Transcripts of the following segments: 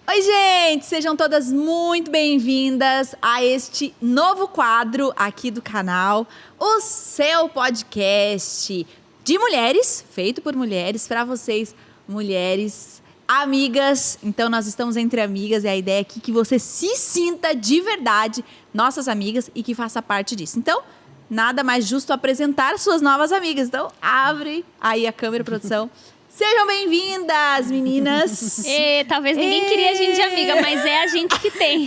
Oi, gente! Sejam todas muito bem-vindas a este novo quadro aqui do canal, o seu podcast de mulheres, feito por mulheres, para vocês, mulheres amigas. Então, nós estamos entre amigas e a ideia aqui é que você se sinta de verdade nossas amigas e que faça parte disso. Então, nada mais justo apresentar suas novas amigas. Então, abre aí a câmera, produção. Sejam bem-vindas, meninas! Talvez ninguém queria a gente de amiga, mas é a gente que tem.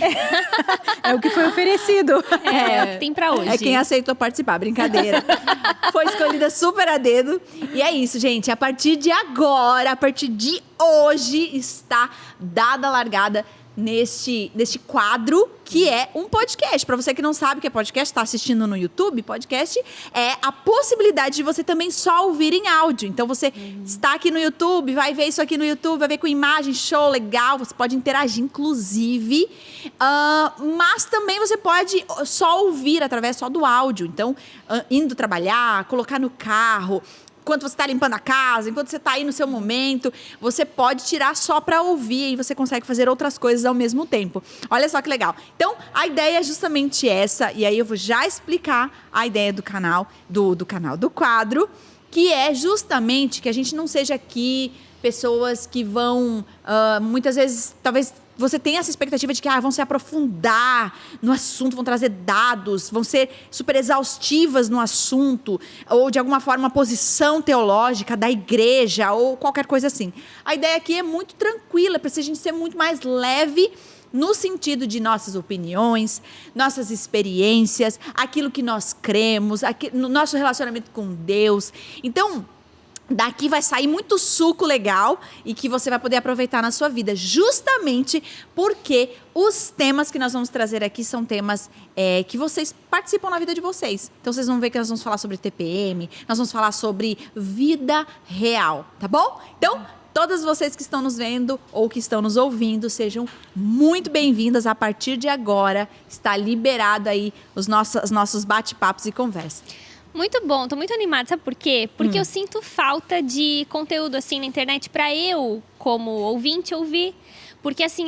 É o que foi oferecido. É o que tem pra hoje. É quem aceitou participar, brincadeira. Foi escolhida super a dedo. E é isso, gente. A partir de agora, a partir de hoje, está dada a largada neste quadro que é um podcast. Para você que não sabe o que é podcast, está assistindo no YouTube, podcast é a possibilidade de você também só ouvir em áudio. Então você está aqui no YouTube, vai ver isso aqui no YouTube, vai ver com imagem, show, legal, você pode interagir inclusive, mas também você pode só ouvir através só do áudio. Então, indo trabalhar, colocar no carro, enquanto você está limpando a casa, enquanto você está aí no seu momento, você pode tirar só para ouvir e você consegue fazer outras coisas ao mesmo tempo. Olha só que legal. Então, a ideia é justamente essa, e aí eu vou já explicar a ideia do canal, do quadro, que é justamente que a gente não seja aqui pessoas que vão, muitas vezes, talvez você tenha essa expectativa de que vão se aprofundar no assunto, vão trazer dados, vão ser super exaustivas no assunto, ou de alguma forma uma posição teológica da igreja, ou qualquer coisa assim. A ideia aqui é muito tranquila, para a gente ser muito mais leve no sentido de nossas opiniões, nossas experiências, aquilo que nós cremos, no nosso relacionamento com Deus. Então, daqui vai sair muito suco legal e que você vai poder aproveitar na sua vida, justamente porque os temas que nós vamos trazer aqui são temas que vocês participam na vida de vocês. Então, vocês vão ver que nós vamos falar sobre TPM, nós vamos falar sobre vida real, tá bom? Então, todas vocês que estão nos vendo ou que estão nos ouvindo, sejam muito bem-vindas. A partir de agora, está liberado aí os nossos bate-papos e conversas. Muito bom, tô muito animada, sabe por quê? Porque eu sinto falta de conteúdo assim na internet pra eu, como ouvinte, ouvir. Porque assim,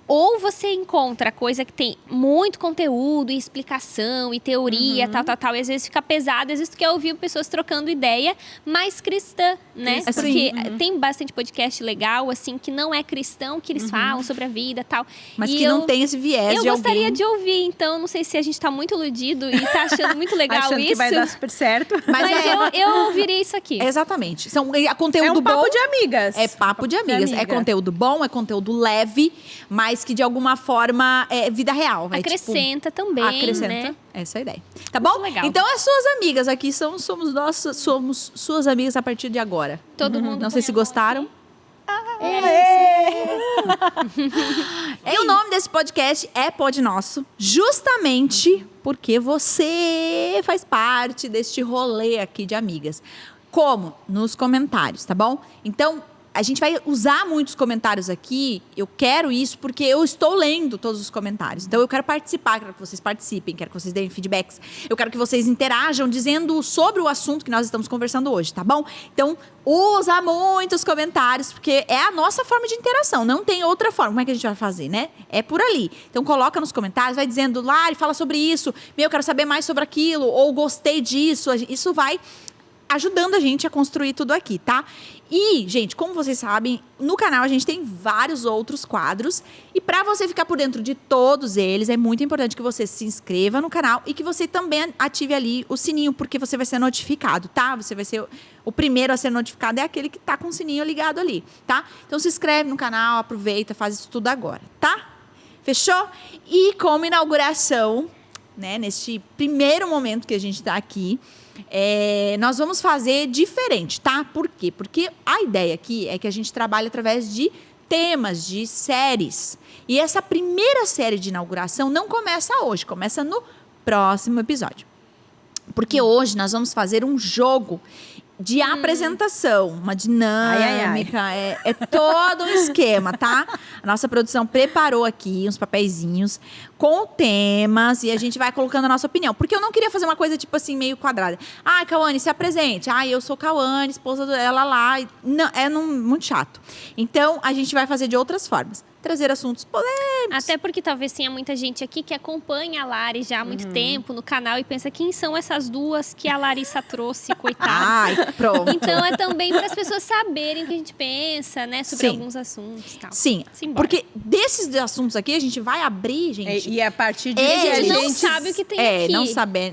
ou você encontra coisa que tem muito conteúdo e explicação e teoria, tal, e às vezes fica pesado, às vezes tu quer ouvir pessoas trocando ideia mais cristã, né? Porque tem bastante podcast legal, assim, que não é cristão, que eles falam sobre a vida e tal. Mas que não tem esse viés de alguém. Eu gostaria de ouvir, então não sei se a gente tá muito iludido e tá achando muito legal achando isso. Que vai dar super certo. Mas eu ouvirei isso aqui. Exatamente. Conteúdo é um bom. Papo de amigas. É papo de amigas. É conteúdo bom, é conteúdo leve, mas que de alguma forma é vida real. Acrescenta também, acrescenta, né? Essa é a ideia. Tá bom? Legal. Então, as suas amigas aqui somos suas amigas a partir de agora. Todo mundo. Não sei se gostaram. E o nome desse podcast é Pod Nosso, justamente porque você faz parte deste rolê aqui de amigas. Como? Nos comentários, tá bom? Então, a gente vai usar muitos comentários aqui. Eu quero isso porque eu estou lendo todos os comentários. Então, eu quero participar, quero que vocês participem, quero que vocês deem feedbacks. Eu quero que vocês interajam dizendo sobre o assunto que nós estamos conversando hoje, tá bom? Então, usa muitos comentários, porque é a nossa forma de interação. Não tem outra forma. Como é que a gente vai fazer, né? É por ali. Então, coloca nos comentários, vai dizendo, Lari, fala sobre isso. Eu quero saber mais sobre aquilo. Ou gostei disso. Isso vai ajudando a gente a construir tudo aqui, tá? E, gente, como vocês sabem, no canal a gente tem vários outros quadros. E para você ficar por dentro de todos eles, é muito importante que você se inscreva no canal e que você também ative ali o sininho, porque você vai ser notificado, tá? Você vai ser o primeiro a ser notificado, é aquele que tá com o sininho ligado ali, tá? Então se inscreve no canal, aproveita, faz isso tudo agora, tá? Fechou? E como inauguração, né, neste primeiro momento que a gente tá aqui, nós vamos fazer diferente, tá? Por quê? Porque a ideia aqui é que a gente trabalhe através de temas, de séries. E essa primeira série de inauguração não começa hoje, começa no próximo episódio. Porque hoje nós vamos fazer um jogo de apresentação, uma dinâmica, é todo um esquema, tá? A nossa produção preparou aqui uns papeizinhos com temas e a gente vai colocando a nossa opinião. Porque eu não queria fazer uma coisa, tipo assim, meio quadrada. Ah, Cauane, se apresente. Ah, eu sou Cauane, esposa dela lá. Não, muito chato. Então, a gente vai fazer de outras formas. trazer assuntos polêmicos. Até porque talvez tenha muita gente aqui que acompanha a Lari já há muito tempo no canal e pensa quem são essas duas que a Larissa trouxe, coitada. Ai, pronto. Então é também para as pessoas saberem o que a gente pensa, né, sobre Sim. alguns assuntos e tal. Sim, Simbora. porque desses assuntos aqui a gente vai abrir, gente. E a partir disso, É, a gente não gente sabe o que tem aqui.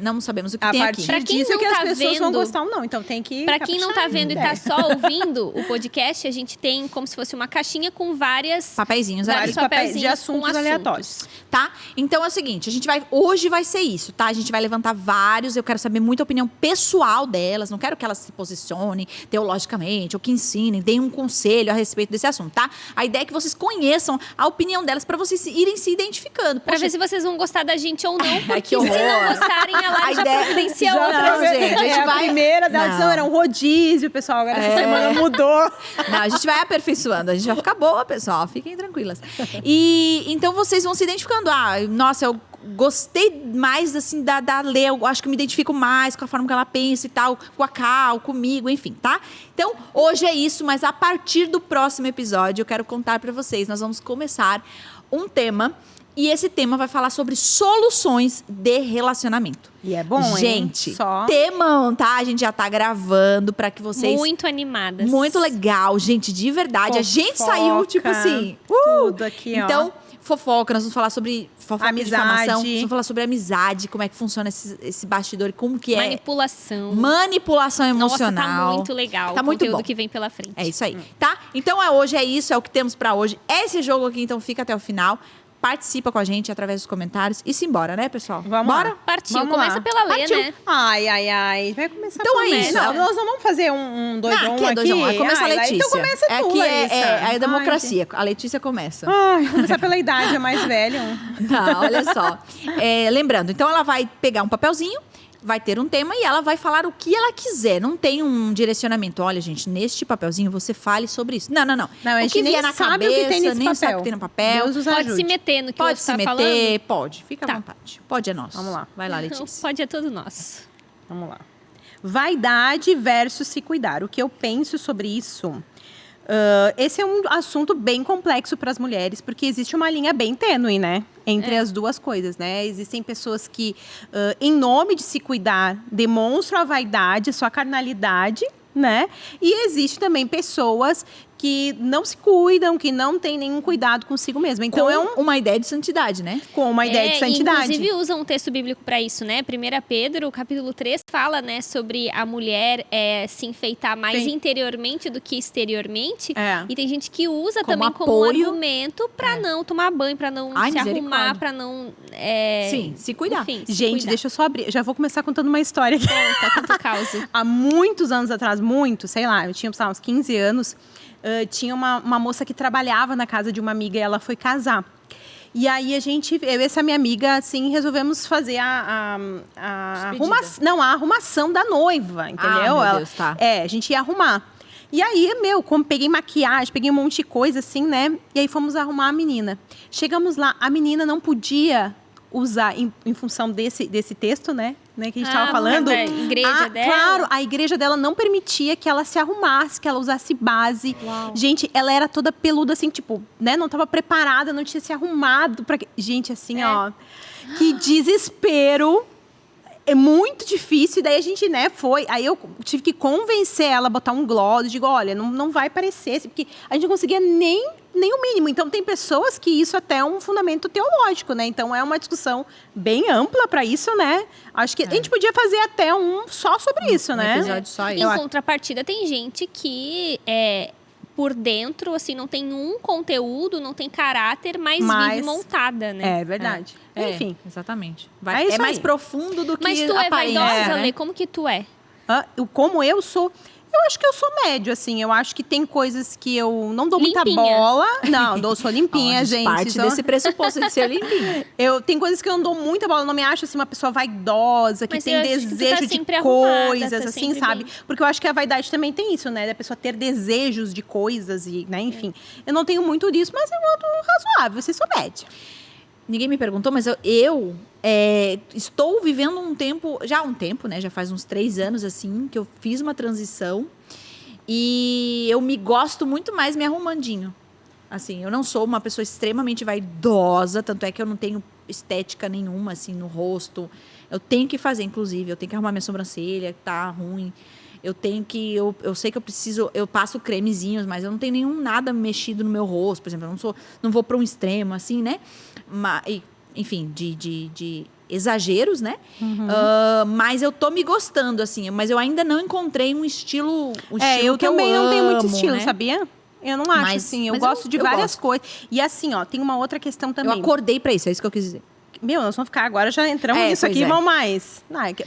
Não sabemos o que A tem partir aqui. Pra quem disso não que as tá pessoas vão vendo- gostar ou não. Então tem que Pra quem não tá caprichar vendo e ainda. tá só ouvindo o podcast, a gente tem como se fosse uma caixinha com várias Papeizinhos ali. vários Vários papéis papelzinhos de assuntos com aleatórios. Tá? Então é o seguinte, hoje vai ser isso, tá? A gente vai levantar vários, eu quero saber muita opinião pessoal delas, não quero que elas se posicionem teologicamente ou que ensinem, deem um conselho a respeito desse assunto, tá? A ideia é que vocês conheçam a opinião delas pra vocês irem se identificando. Pra Poxa, ver se vocês vão gostar da gente ou não, porque que se não horror. gostarem, a Lari A já ideia- providencia Já outra. não, gente, a gente a vai- primeira da Não. edição era um rodízio, pessoal. Agora essa semana mudou. Não, a gente vai aperfeiçoando, a gente vai ficar boa, pessoal. Fiquem tranquilas. E então vocês vão se identificando. Ah, nossa, eu gostei mais assim da Lê, eu acho que me identifico mais com a forma que ela pensa e tal, com a Cal, comigo, enfim, tá? Então, hoje é isso, mas a partir do próximo episódio eu quero contar pra vocês, nós vamos começar um tema e esse tema vai falar sobre soluções de relacionamento. E é bom, hein? Gente, Só... temão, tá? A gente já tá gravando pra que vocês Muito animadas. muito legal, gente, de verdade. A gente Fofoca, saiu, tipo assim. tudo aqui, ó. Então, fofoca, nós vamos falar sobre fofoca de Amizade. difamação. Nós vamos falar sobre amizade, como é que funciona esse bastidor e como que é Manipulação. manipulação emocional. Nossa, tá muito legal Tá o muito conteúdo bom. que vem pela frente. É isso aí, tá? Então, hoje é isso, é o que temos pra hoje. Esse jogo aqui, então, fica até o final. Participa com a gente através dos comentários e simbora, né, pessoal? Vamos Bora? lá. Partiu. Vamos Começa lá. pela Lê, Partiu. né? Ai, ai, ai. Vai começar Então por é mim. isso. Não, nós não vamos fazer um 2 Não, a 1 aqui é 2 a 1. Aí começa a Ai, Letícia. Então começa tu, Aqui Larissa. é a democracia. A Letícia começa. Ai, começar pela idade, é mais velho. Não, olha só. Lembrando, então ela vai pegar um papelzinho, vai ter um tema e ela vai falar o que ela quiser. Não tem um direcionamento. Olha, gente, neste papelzinho você fale sobre isso. Não, não, não. Não, a o gente que nem vier na sabe cabeça, o que tem nesse nem papel. sabe o que tem no papel. Deus os Pode ajude. se meter no que Pode você se tá meter, falando. pode. Fica à Tá. vontade. Pode é nosso. Vamos lá. Vai lá, Não, Letícia. pode é todo nosso. Vamos lá. Vaidade versus se cuidar. O que eu penso sobre isso? Esse é um assunto bem complexo para as mulheres, porque existe uma linha bem tênue, né? Entre as duas coisas, né? Existem pessoas que, em nome de se cuidar, demonstram a vaidade, a sua carnalidade, né? E existe também pessoas que não se cuidam, que não têm nenhum cuidado consigo mesma. Então, Com uma ideia de santidade, né? com uma ideia de santidade. Inclusive, usam um texto bíblico para isso, né? 1 Pedro, capítulo 3, fala, né, sobre a mulher se enfeitar mais Tem- interiormente do que exteriormente. É. E tem gente que usa Como também como um apoio. argumento para não tomar banho, para não Ai, se arrumar, misericórdia. para não... Sim, se cuidar. Enfim, se Gente, cuidar. deixa eu só abrir. Já vou começar contando uma história aqui. Tá tanto causa. Há muitos anos atrás, sei lá, eu tinha sei lá, uns 15 anos, tinha uma moça que trabalhava na casa de uma amiga e ela foi casar. E aí eu e essa minha amiga, assim, resolvemos fazer a Despedida. arrumação da noiva, entendeu? meu Deus, tá. A gente ia arrumar. E aí, como peguei maquiagem, peguei um monte de coisa, assim, né? E aí fomos arrumar a menina. Chegamos lá, a menina não podia usar, em função desse texto, né? Que a gente estava falando. Da igreja dela. Claro, a igreja dela não permitia que ela se arrumasse, que ela usasse base. Uau. Gente, ela era toda peluda, assim, tipo, né? Não estava preparada, não tinha se arrumado. Gente, assim, ó. Que desespero. É muito difícil. E daí a gente, né, foi. Aí eu tive que convencer ela a botar um gloss. Digo, olha, não vai parecer. Porque a gente não conseguia nem o mínimo. Então, tem pessoas que isso até é um fundamento teológico, né? Então, é uma discussão bem ampla para isso, né? Acho que a gente podia fazer até um só sobre isso, né? episódio só isso. Em contrapartida, tem gente que por dentro, assim, não tem um conteúdo, não tem caráter, mas vive montada, né? É verdade. Enfim. Exatamente. É isso mais aí. profundo do que Mas tu é aparência, vaidosa, né? Lê? Como que tu é? Como eu sou... Eu acho que eu sou médio, assim. Eu acho que tem coisas que eu não dou muita Limpinha. bola. Não, sou limpinha, Ó, gente. Parte Sou- desse pressuposto de ser limpinho. Tem coisas que eu não dou muita bola. Eu não me acho, assim, uma pessoa vaidosa, que Mas tem eu acho que tu tá desejo de sempre arrumada, coisas, tá assim, sempre sabe? bem. Porque eu acho que a vaidade também tem isso, né? Da pessoa ter desejos de coisas e, né? Enfim. Eu não tenho muito disso, mas eu ando razoável. Vocês sou média. Ninguém me perguntou, mas eu estou vivendo um tempo, né? Já faz uns 3 anos, assim, que eu fiz uma transição. E eu me gosto muito mais me arrumandinho. Assim, eu não sou uma pessoa extremamente vaidosa, tanto é que eu não tenho estética nenhuma, assim, no rosto. Eu tenho que fazer, inclusive, eu tenho que arrumar minha sobrancelha, que tá ruim. Eu tenho que, eu sei que eu preciso, eu passo cremezinhos, mas eu não tenho nada mexido no meu rosto, por exemplo, eu não vou para um extremo, assim, né? Enfim, de exageros, né? Mas eu tô me gostando, assim, mas eu ainda não encontrei um estilo Eu que também eu não tenho muito amo, estilo, né? sabia? Eu não acho, Mas- assim. Eu mas gosto de eu várias gosto. coisas. E assim, ó, tem uma outra questão Eu também. acordei pra isso, é isso que eu quis dizer. Meu, nós vamos ficar agora, já entramos É, nisso pois aqui, é. vamos mais.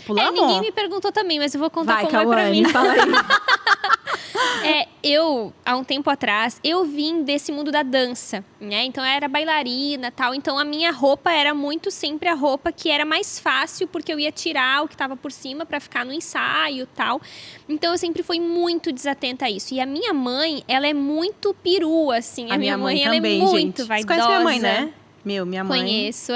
Pulamos? Ninguém me perguntou também, mas eu vou contar Vai, como é pra mim. Cauane, fala aí. Eu, há um tempo atrás, eu vim desse mundo da dança, né? Então, eu era bailarina e tal. Então, a minha roupa era muito sempre a roupa que era mais fácil, porque eu ia tirar o que estava por cima para ficar no ensaio e tal. Então, eu sempre fui muito desatenta a isso. E a minha mãe, ela é muito perua, assim. A minha mãe, ela também, é muito gente. vaidosa. Você conhece minha mãe, né? Minha mãe. Conheço,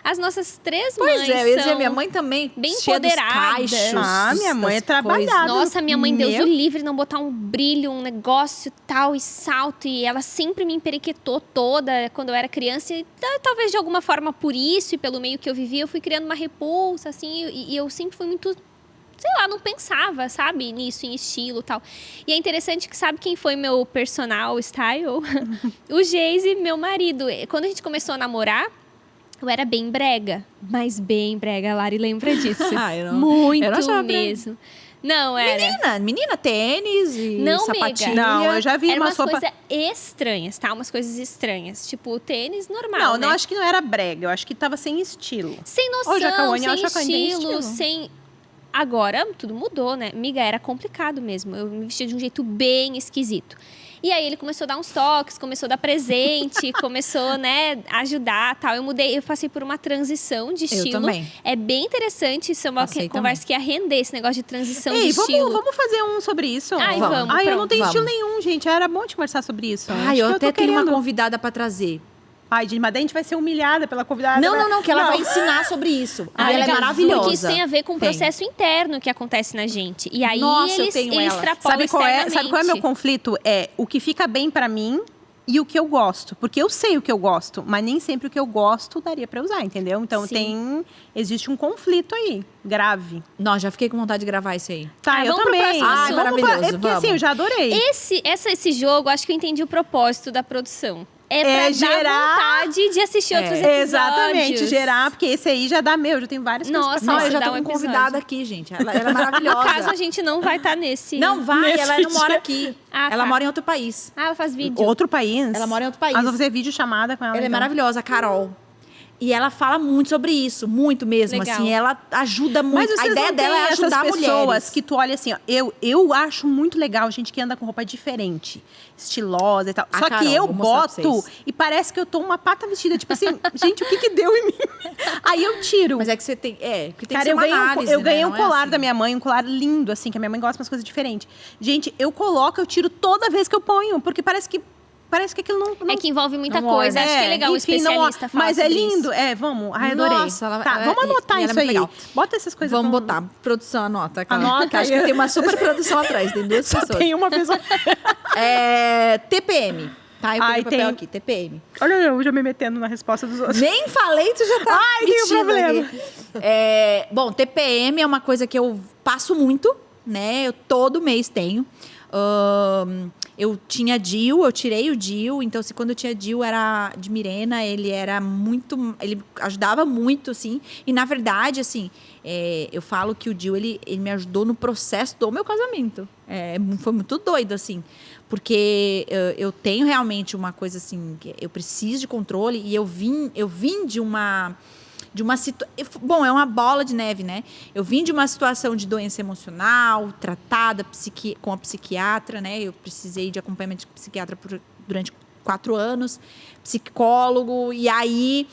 As nossas três Pois mães é, eu ia dizer, são minha mãe também, bem cheia dos empoderadas. cachos. Minha mãe é das coisas. trabalhada. Nossa, minha mãe, Deus Meu. o livre, não botar um brilho, um negócio tal e salto. E ela sempre me emperequetou toda quando eu era criança. E talvez de alguma forma por isso e pelo meio que eu vivia, eu fui criando uma repulsa, assim. E eu sempre fui muito, sei lá, não pensava, sabe, nisso, em estilo e tal. E é interessante que sabe quem foi meu personal style? O Geise, meu marido. Quando a gente começou a namorar, eu era bem brega, mas bem brega, a Lari lembra disso. Eu não Muito achava brega. mesmo. Não, era. Menina, tênis e Não, sapatilha. amiga. Não, eu já vi Eram umas umas roupas... coisas estranhas, tá? Umas coisas estranhas. Tipo, tênis normal, Não, né? não, acho que não era brega. Eu acho que tava sem estilo. Sem noção, Ô, Jacaúne, eu sem acho que ainda tem estilo, estilo. sem... Agora, tudo mudou, né? Amiga, era complicado mesmo. Eu me vestia de um jeito bem esquisito. E aí ele começou a dar uns toques, começou a dar presente, começou, né, a ajudar, tal. Eu passei por uma transição de estilo. também. É bem interessante, isso é uma Passei conversa que ia render, esse negócio de transição de Ei, estilo. vamos fazer um sobre isso? Ai, Vamos. vamos, Ai, eu não pronto. tenho estilo Vamos. nenhum, gente. Era bom de conversar sobre isso. Ai, Acho eu que até tô tenho uma querendo. convidada pra trazer. Ai, mas daí a gente vai ser humilhada pela convidada. Não, que ela Não. vai ensinar sobre isso. Ah, e ela é legal, maravilhosa. Porque isso tem a ver com o Tem. processo interno que acontece na gente. E aí Nossa, eu eles tenho ela. extrapolam Sabe qual é externamente. meu conflito? É o que fica bem pra mim e o que eu gosto. Porque eu sei o que eu gosto, mas nem sempre o que eu gosto daria pra usar, entendeu? Então Sim. existe um conflito aí, grave. Não, já fiquei com vontade de gravar isso aí. Tá, eu vamos pro também. próximo assunto. Vamos Maravilhoso, é porque assim, vamos. eu já adorei. Esse jogo, acho que eu entendi o propósito da produção. É pra É dar gerar- vontade de assistir outros episódios. Exatamente, gerar, porque esse aí já dá eu já tenho várias coisas Nossa, pra Não, falar. eu já dá tô um com episódio. convidada aqui, gente. Ela é maravilhosa. No caso, a gente não vai estar nesse... Não vai, Nesse ela não mora dia. aqui. Ah, Ela tá. mora em outro país. Ah, ela faz vídeo. Outro país? Ela mora em outro país. Nós vamos fazer vídeo chamada com ela. Ela é então. maravilhosa, a Carol. E ela fala muito sobre isso, muito mesmo, Legal. assim. Ela ajuda muito. Mas A vocês ideia não dela têm é ajudar essas pessoas mulheres. que tu olha assim, ó, eu acho muito legal gente que anda com roupa diferente, estilosa e tal. A Só Carol, que eu vou mostrar pra boto vocês. e parece que eu tô uma pata vestida, tipo assim, gente, o que que deu em mim? Aí eu tiro. Mas é que você tem. Porque tem Cara, que ser eu uma ganhei, análise, eu ganhei né? um Não é colar assim. da minha mãe, um colar lindo, assim, que a minha mãe gosta de umas coisas diferentes. Gente, eu coloco, eu tiro toda vez que eu ponho, porque parece que aquilo não É que envolve muita Não coisa. orna. Acho que é legal o enfim, não- especialista falar Mas é sobre lindo, isso. vamos. Ai, adorei. Nossa, tá, vamos anotar e ela é isso muito aí. legal. Bota essas coisas. Vamos pra- botar. Produção, anota. Cara. Anota Que acho aí. que tem uma super produção atrás. Tem duas Só pessoas. tem uma pessoa. TPM. Tá, eu Ai, peguei o papel tem. aqui. TPM. Olha eu já me metendo na resposta dos outros. Nem falei, tu já tá Ai, tem um metido problema. aqui. Bom, TPM é uma coisa que eu passo muito, né? Eu todo mês tenho. Eu tinha DIU, eu tirei o DIU, então quando eu tinha DIU era de Mirena, ele ajudava muito, assim, e na verdade, assim, eu falo que o DIU, ele me ajudou no processo do meu casamento, foi muito doido, assim, porque eu tenho realmente uma coisa, assim, que eu preciso de controle, e eu vim de uma situação... Bom, é uma bola de neve, né? Eu vim de uma situação de doença emocional, tratada com a psiquiatra, né? Eu precisei de acompanhamento de psiquiatra durante 4 anos, psicólogo, e aí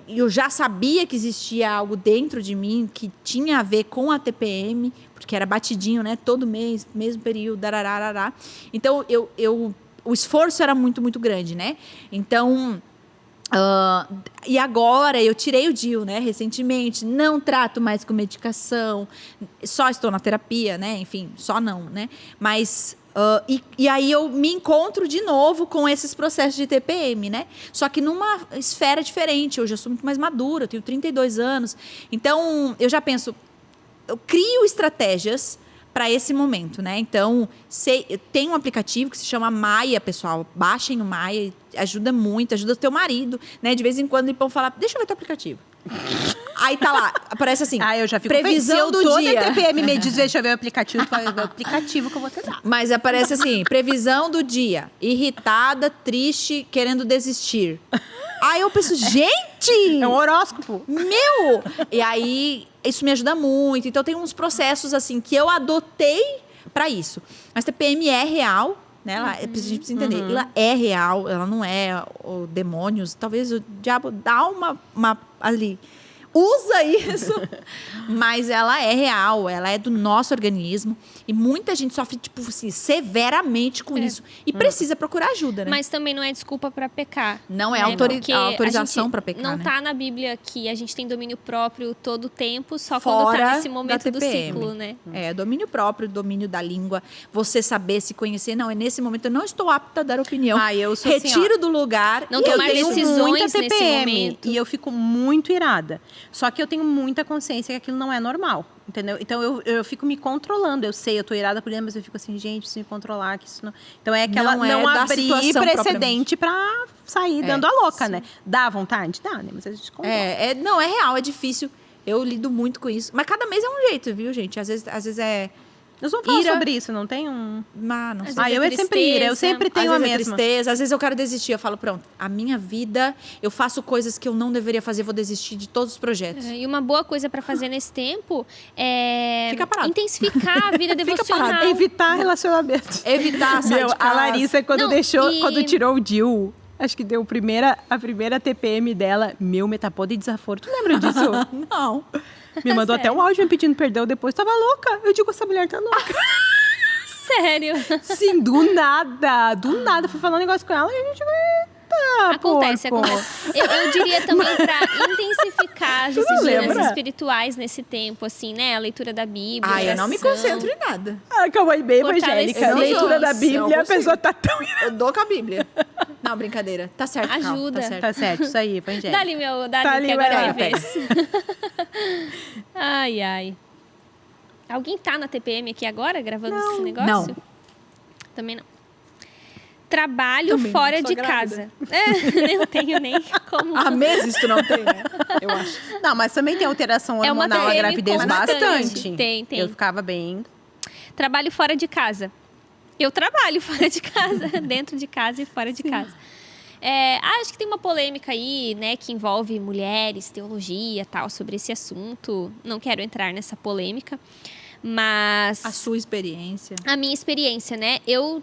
eu já sabia que existia algo dentro de mim que tinha a ver com a TPM, porque era batidinho, né? Todo mês, mesmo período, darararará. Então, o esforço era muito, muito grande, né? Então... e agora eu tirei o DIU, né, recentemente, não trato mais com medicação, só estou na terapia, né, enfim, só não, né, mas E aí eu me encontro de novo com esses processos de TPM, né? Só que numa esfera diferente. Eu já sou muito mais madura, eu tenho 32 anos. Então, eu já penso, eu crio estratégias para esse momento, né? Então, tem um aplicativo que se chama Maia, pessoal. Baixem o Maia, ajuda muito, ajuda o teu marido, né? De vez em quando eles vão falar, deixa eu ver teu aplicativo. Aí tá lá, aparece assim, Eu já fico previsão do dia. Toda TPM me diz, deixa eu ver o aplicativo, qual é o aplicativo que eu vou te dar. Mas aparece assim, previsão do dia, irritada, triste, querendo desistir. Aí eu penso, gente! É um horóscopo. Meu! E aí, isso me ajuda muito. Então, tem uns processos, assim, que eu adotei para isso. Mas TPM é real, né? A gente precisa entender. Ela é real, ela não é o demônios. Talvez o diabo dá uma ali... Usa isso, mas ela é real, ela é do nosso organismo. E muita gente sofre, tipo assim, severamente com isso. E precisa procurar ajuda, né? Mas também não é desculpa para pecar. Não é né? Porque autorização para pecar, não né? tá na Bíblia que a gente tem domínio próprio todo o tempo, só Fora quando tá nesse momento da do TPM. ciclo, né? É, domínio próprio, domínio da língua. Você saber se conhecer. Não, é nesse momento eu não estou apta a dar opinião. Eu sou Retiro assim, do lugar. Não e tomar eu tenho decisões muita nesse TPM momento. e eu fico muito irada. Só que eu tenho muita consciência que aquilo não é normal, entendeu? Então eu fico me controlando. Eu sei, eu tô irada por dentro, mas eu fico assim, gente, preciso me controlar. Que isso não... Então é aquela Não é não da abrir situação precedente pra sair dando a louca, né? Dá vontade? Dá, né? Mas a gente controla. Não, é real, é difícil. Eu lido muito com isso. Mas cada mês é um jeito, viu, gente? Às vezes é... Nós vamos falar ira. sobre isso, não tem um... Não Às sei. vezes eu é é sempre ira, eu tristeza. sempre tenho Às a vezes é mesma. tristeza, às vezes eu quero desistir. Eu falo, pronto, a minha vida, eu faço coisas que eu não deveria fazer, vou desistir de todos os projetos. E uma boa coisa para fazer nesse tempo é Fica parado. intensificar a vida devocional. parado. Evitar relacionamento. Evitar sair Meu, de casa. a Larissa, quando Não, quando tirou o Dil, acho que deu a primeira TPM dela, meu metapod e desaforo. Tu lembra disso? Não. Me mandou até um áudio me pedindo perdão depois. Tava louca. Eu digo, essa mulher tá louca. Sério. Sim, do nada. Fui falar um negócio com ela e a gente... Eita, Acontece. Eu diria também para intensificar as Tu não disciplinas lembra? espirituais nesse tempo, assim, né? A leitura da Bíblia. Ah, eu não me oração. concentro em nada. Ah, calma aí, bem Fortalecer. evangélica. A leitura da Nossa, Bíblia, eu a consigo. pessoa tá tão... Eu dou com a Bíblia. Não, brincadeira. Tá certo, Cal, Ajuda. tá certo. Tá certo, isso aí, evangélica. Dá-lhe, Tá ali, que agora vai é lá, vez. Ai. Alguém tá na TPM aqui agora, gravando esse negócio? Não. Também não. Trabalho Também não, fora sou de grávida. casa. Não tenho nem como... Há meses tu não tem, né? Eu acho. Não, mas também tem alteração É uma hormonal na TPM gravidez constante. bastante. Tem. Eu ficava bem... Trabalho fora de casa. Eu trabalho fora de casa, dentro de casa e fora de casa. Acho que tem uma polêmica aí, né, que envolve mulheres, teologia, tal, sobre esse assunto. Não quero entrar nessa polêmica, mas A sua experiência. a minha experiência, né? Eu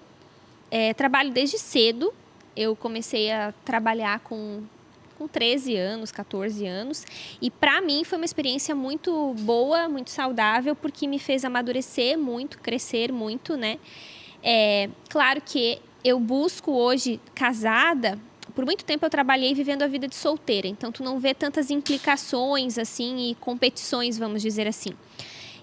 trabalho desde cedo. Eu comecei a trabalhar com 13 anos, 14 anos. E para mim foi uma experiência muito boa, muito saudável, porque me fez amadurecer muito, crescer muito, né? Claro que eu busco hoje, casada, por muito tempo eu trabalhei vivendo a vida de solteira. Então, tu não vê tantas implicações, assim, e competições, vamos dizer assim.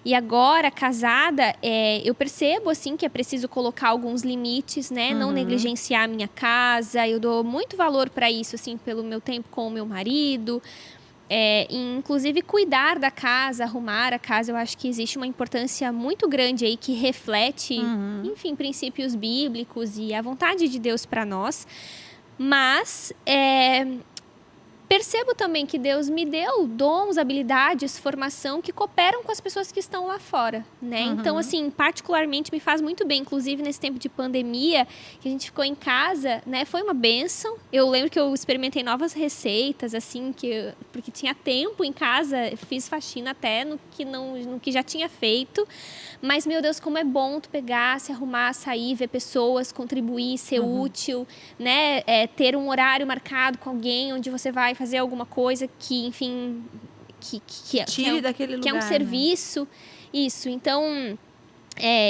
E agora, casada, eu percebo, assim, que é preciso colocar alguns limites, né? Não negligenciar a minha casa. Eu dou muito valor para isso, assim, pelo meu tempo com o meu marido. Inclusive, cuidar da casa, arrumar a casa. Eu acho que existe uma importância muito grande aí que reflete, enfim, princípios bíblicos e a vontade de Deus para nós. Mas... percebo também que Deus me deu dons, habilidades, formação que cooperam com as pessoas que estão lá fora, né? Então, assim, particularmente me faz muito bem, inclusive nesse tempo de pandemia, que a gente ficou em casa, né? Foi uma bênção. Eu lembro que eu experimentei novas receitas, assim, porque tinha tempo em casa, fiz faxina até no que já tinha feito. Mas, meu Deus, como é bom tu pegar, se arrumar, sair, ver pessoas, contribuir, ser útil, né? Ter um horário marcado com alguém onde você vai fazer alguma coisa que, enfim, Tire daquele lugar. que é um serviço. Isso. Então,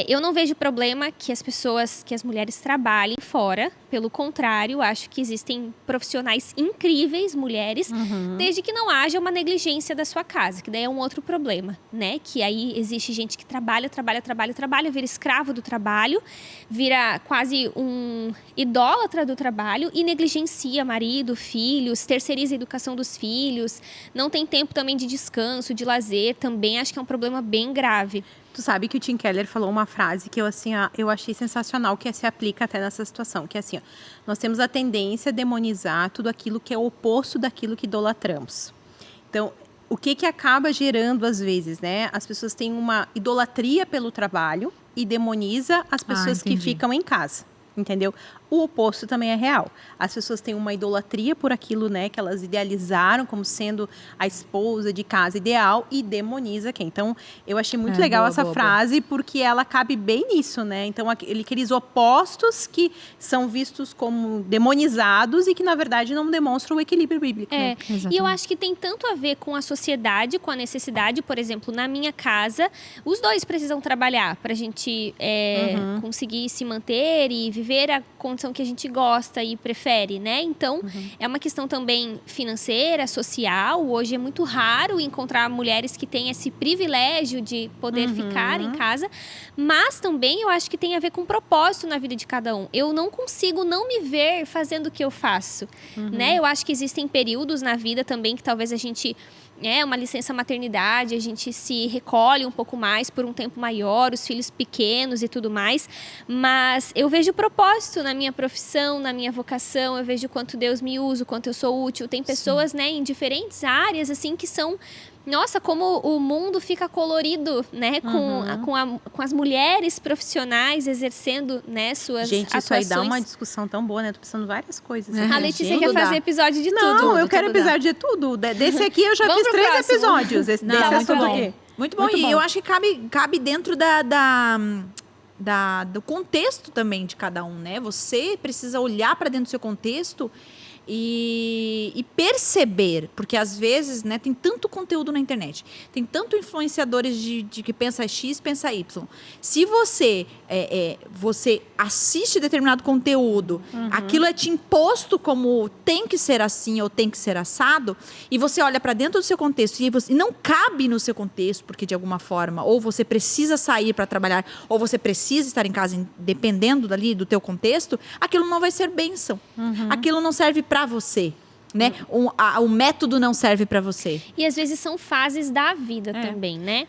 Eu não vejo problema que as mulheres trabalhem fora. Pelo contrário, acho que existem profissionais incríveis, mulheres, desde que não haja uma negligência da sua casa, que daí é um outro problema, né? Que aí existe gente que trabalha, vira escravo do trabalho, vira quase um idólatra do trabalho e negligencia marido, filhos, terceiriza a educação dos filhos, não tem tempo também de descanso, de lazer, também acho que é um problema bem grave. Tu sabe que o Tim Keller falou uma frase que eu, assim, eu achei sensacional, que se aplica até nessa situação, que é assim, ó, nós temos a tendência a demonizar tudo aquilo que é o oposto daquilo que idolatramos. Então, o que acaba gerando, às vezes, né? As pessoas têm uma idolatria pelo trabalho e demoniza as pessoas que ficam em casa, entendeu? O oposto também é real. As pessoas têm uma idolatria por aquilo, né, que elas idealizaram como sendo a esposa de casa ideal e demoniza quem. Então, eu achei muito legal essa frase, porque ela cabe bem nisso, né? Então, aqueles opostos que são vistos como demonizados e que, na verdade, não demonstram o equilíbrio bíblico. Né? E eu acho que tem tanto a ver com a sociedade, com a necessidade. Por exemplo, na minha casa, os dois precisam trabalhar para a gente conseguir se manter e viver a condição que a gente gosta e prefere, né? Então, é uma questão também financeira, social. Hoje é muito raro encontrar mulheres que têm esse privilégio de poder ficar em casa. Mas também eu acho que tem a ver com propósito na vida de cada um. Eu não consigo não me ver fazendo o que eu faço, né? Eu acho que existem períodos na vida também que talvez a gente... uma licença maternidade, a gente se recolhe um pouco mais por um tempo maior, os filhos pequenos e tudo mais, mas eu vejo propósito na minha profissão, na minha vocação, eu vejo quanto Deus me usa, o quanto eu sou útil. Tem pessoas, né, em diferentes áreas, assim, que são... Nossa, como o mundo fica colorido, né? Com as mulheres profissionais exercendo, né, suas Gente, atuações. Isso aí dá uma discussão tão boa, né? Tô pensando várias coisas. A Letícia quer fazer episódio de tudo. Não, eu quero episódio de tudo. Desse aqui eu já fiz 3 episódios. Desse assunto aqui. Muito bom. E eu acho que cabe dentro do contexto também de cada um, né? Você precisa olhar para dentro do seu contexto e perceber, porque às vezes, né, tem tanto conteúdo na internet, tem tanto influenciadores de que pensa X, pensa Y. Se você assiste determinado conteúdo, aquilo é te imposto como tem que ser assim ou tem que ser assado, e você olha para dentro do seu contexto e não cabe no seu contexto, porque de alguma forma, ou você precisa sair para trabalhar, ou você precisa estar em casa, dependendo dali do teu contexto, aquilo não vai ser bênção. Aquilo não serve para você, né? O método não serve para você. E às vezes são fases da vida também, né?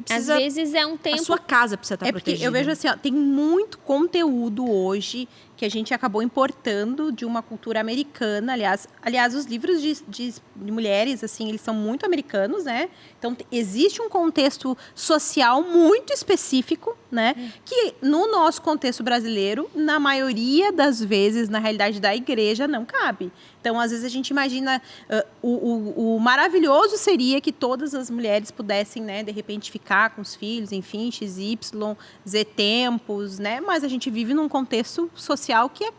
Às vezes é um tempo... A sua casa precisa estar protegida. Eu vejo assim, ó, tem muito conteúdo hoje que a gente acabou importando de uma cultura americana. Aliás, os livros de mulheres, assim, eles são muito americanos, né? Então, existe um contexto social muito específico, né? Que no nosso contexto brasileiro, na maioria das vezes, na realidade da igreja, não cabe. Então, às vezes a gente imagina, o maravilhoso seria que todas as mulheres pudessem, né, de repente ficar com os filhos, enfim, XY, Z tempos, né? Mas a gente vive num contexto social que é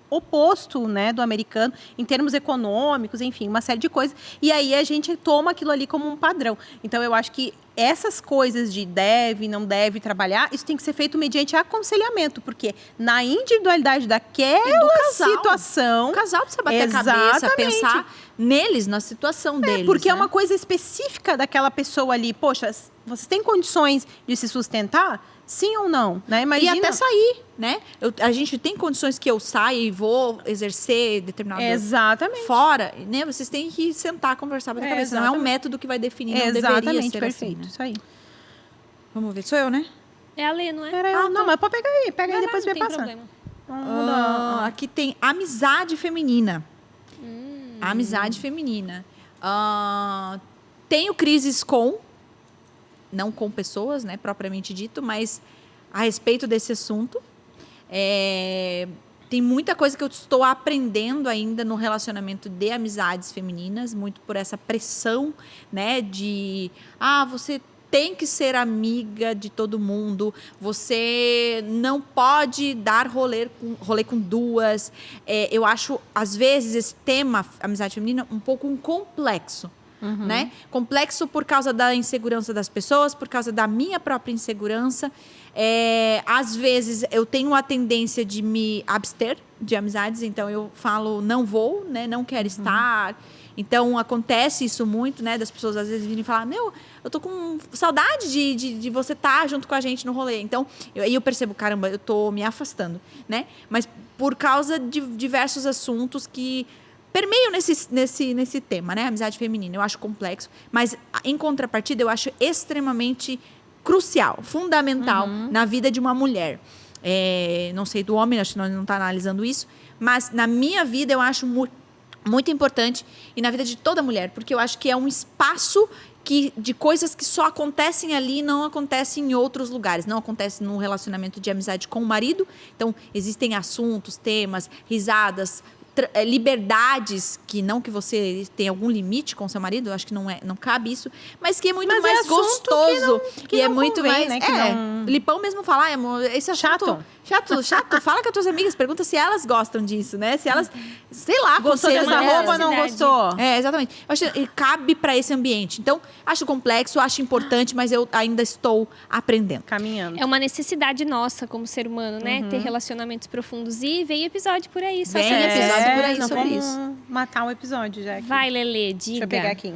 oposto, né, do americano, em termos econômicos, enfim, uma série de coisas. E aí a gente toma aquilo ali como um padrão. Então, eu acho que essas coisas de deve, não deve trabalhar, isso tem que ser feito mediante aconselhamento, porque na individualidade daquela situação... O casal precisa bater a cabeça, pensar neles, na situação deles. Porque né? é uma coisa específica daquela pessoa ali. Poxa, você tem condições de se sustentar? Sim ou não? Né? Imagina... E até sair, né? A gente tem condições que eu saia e vou exercer determinado... Exatamente. Fora, né? Vocês têm que sentar, conversar, bater a cabeça. Não é um método que vai definir, não deveria ser perfeito, assim, né? isso aí. Vamos ver, sou eu, né? É a Lê, não é? Era eu. Não, mas pode pegar aí. Pega aí, depois vem passar. Aqui tem amizade feminina. Amizade feminina. Tenho crises não com pessoas, né, propriamente dito, mas a respeito desse assunto. Tem muita coisa que eu estou aprendendo ainda no relacionamento de amizades femininas, muito por essa pressão, né, de você tem que ser amiga de todo mundo, você não pode dar rolê com duas. Eu acho, às vezes, esse tema, amizade feminina, um pouco complexo. né? Complexo por causa da insegurança das pessoas, por causa da minha própria insegurança. Às vezes, eu tenho a tendência de me abster de amizades, então eu falo, não vou, né? Não quero estar. Então, acontece isso muito, né? Das pessoas, às vezes, virem falar, meu, eu tô com saudade de você estar junto com a gente no rolê. Então, aí eu percebo, caramba, eu tô me afastando, né? Mas por causa de diversos assuntos que permeiam nesse tema, né? Amizade feminina. Eu acho complexo. Mas, em contrapartida, eu acho extremamente crucial, fundamental na vida de uma mulher. Não sei do homem, acho que nós não está analisando isso. Mas, na minha vida, eu acho muito importante, e na vida de toda mulher, porque eu acho que é um espaço de coisas que só acontecem ali e não acontecem em outros lugares. Não acontece num relacionamento de amizade com o marido. Então, existem assuntos, temas, risadas, liberdades, que não que você tenha algum limite com seu marido, eu acho que não cabe isso, mas que é muito mais gostoso. Que é muito mais... né? Lipão mesmo fala, amor, esse assunto... Chato. Fala com as tuas amigas, pergunta se elas gostam disso, né? Se elas, sei lá, gostou dessa roupa, não gostou. Exatamente. Eu acho que cabe para esse ambiente. Então, acho complexo, acho importante, mas eu ainda estou aprendendo. Caminhando. É uma necessidade nossa como ser humano, né? Ter relacionamentos profundos. E vem episódio por aí, só Vem episódio por aí não sobre vamos isso. matar um episódio já aqui. Vai, Lelê, diga. Deixa eu pegar aqui.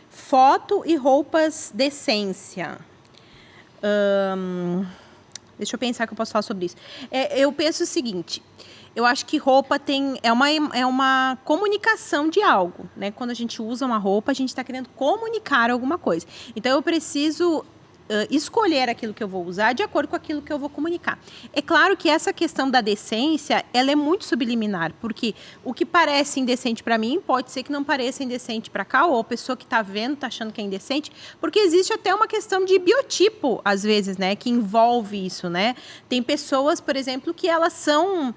Foto e roupas de essência. Deixa eu pensar que eu posso falar sobre isso. Eu penso o seguinte, eu acho que roupa é uma comunicação de algo, né? Quando a gente usa uma roupa, a gente está querendo comunicar alguma coisa. Então, eu preciso escolher aquilo que eu vou usar de acordo com aquilo que eu vou comunicar. É claro que essa questão da decência, ela é muito subliminar, porque o que parece indecente para mim pode ser que não pareça indecente para cá, ou a pessoa que está vendo está achando que é indecente, porque existe até uma questão de biotipo, às vezes, né, que envolve isso, né? Tem pessoas, por exemplo, que elas são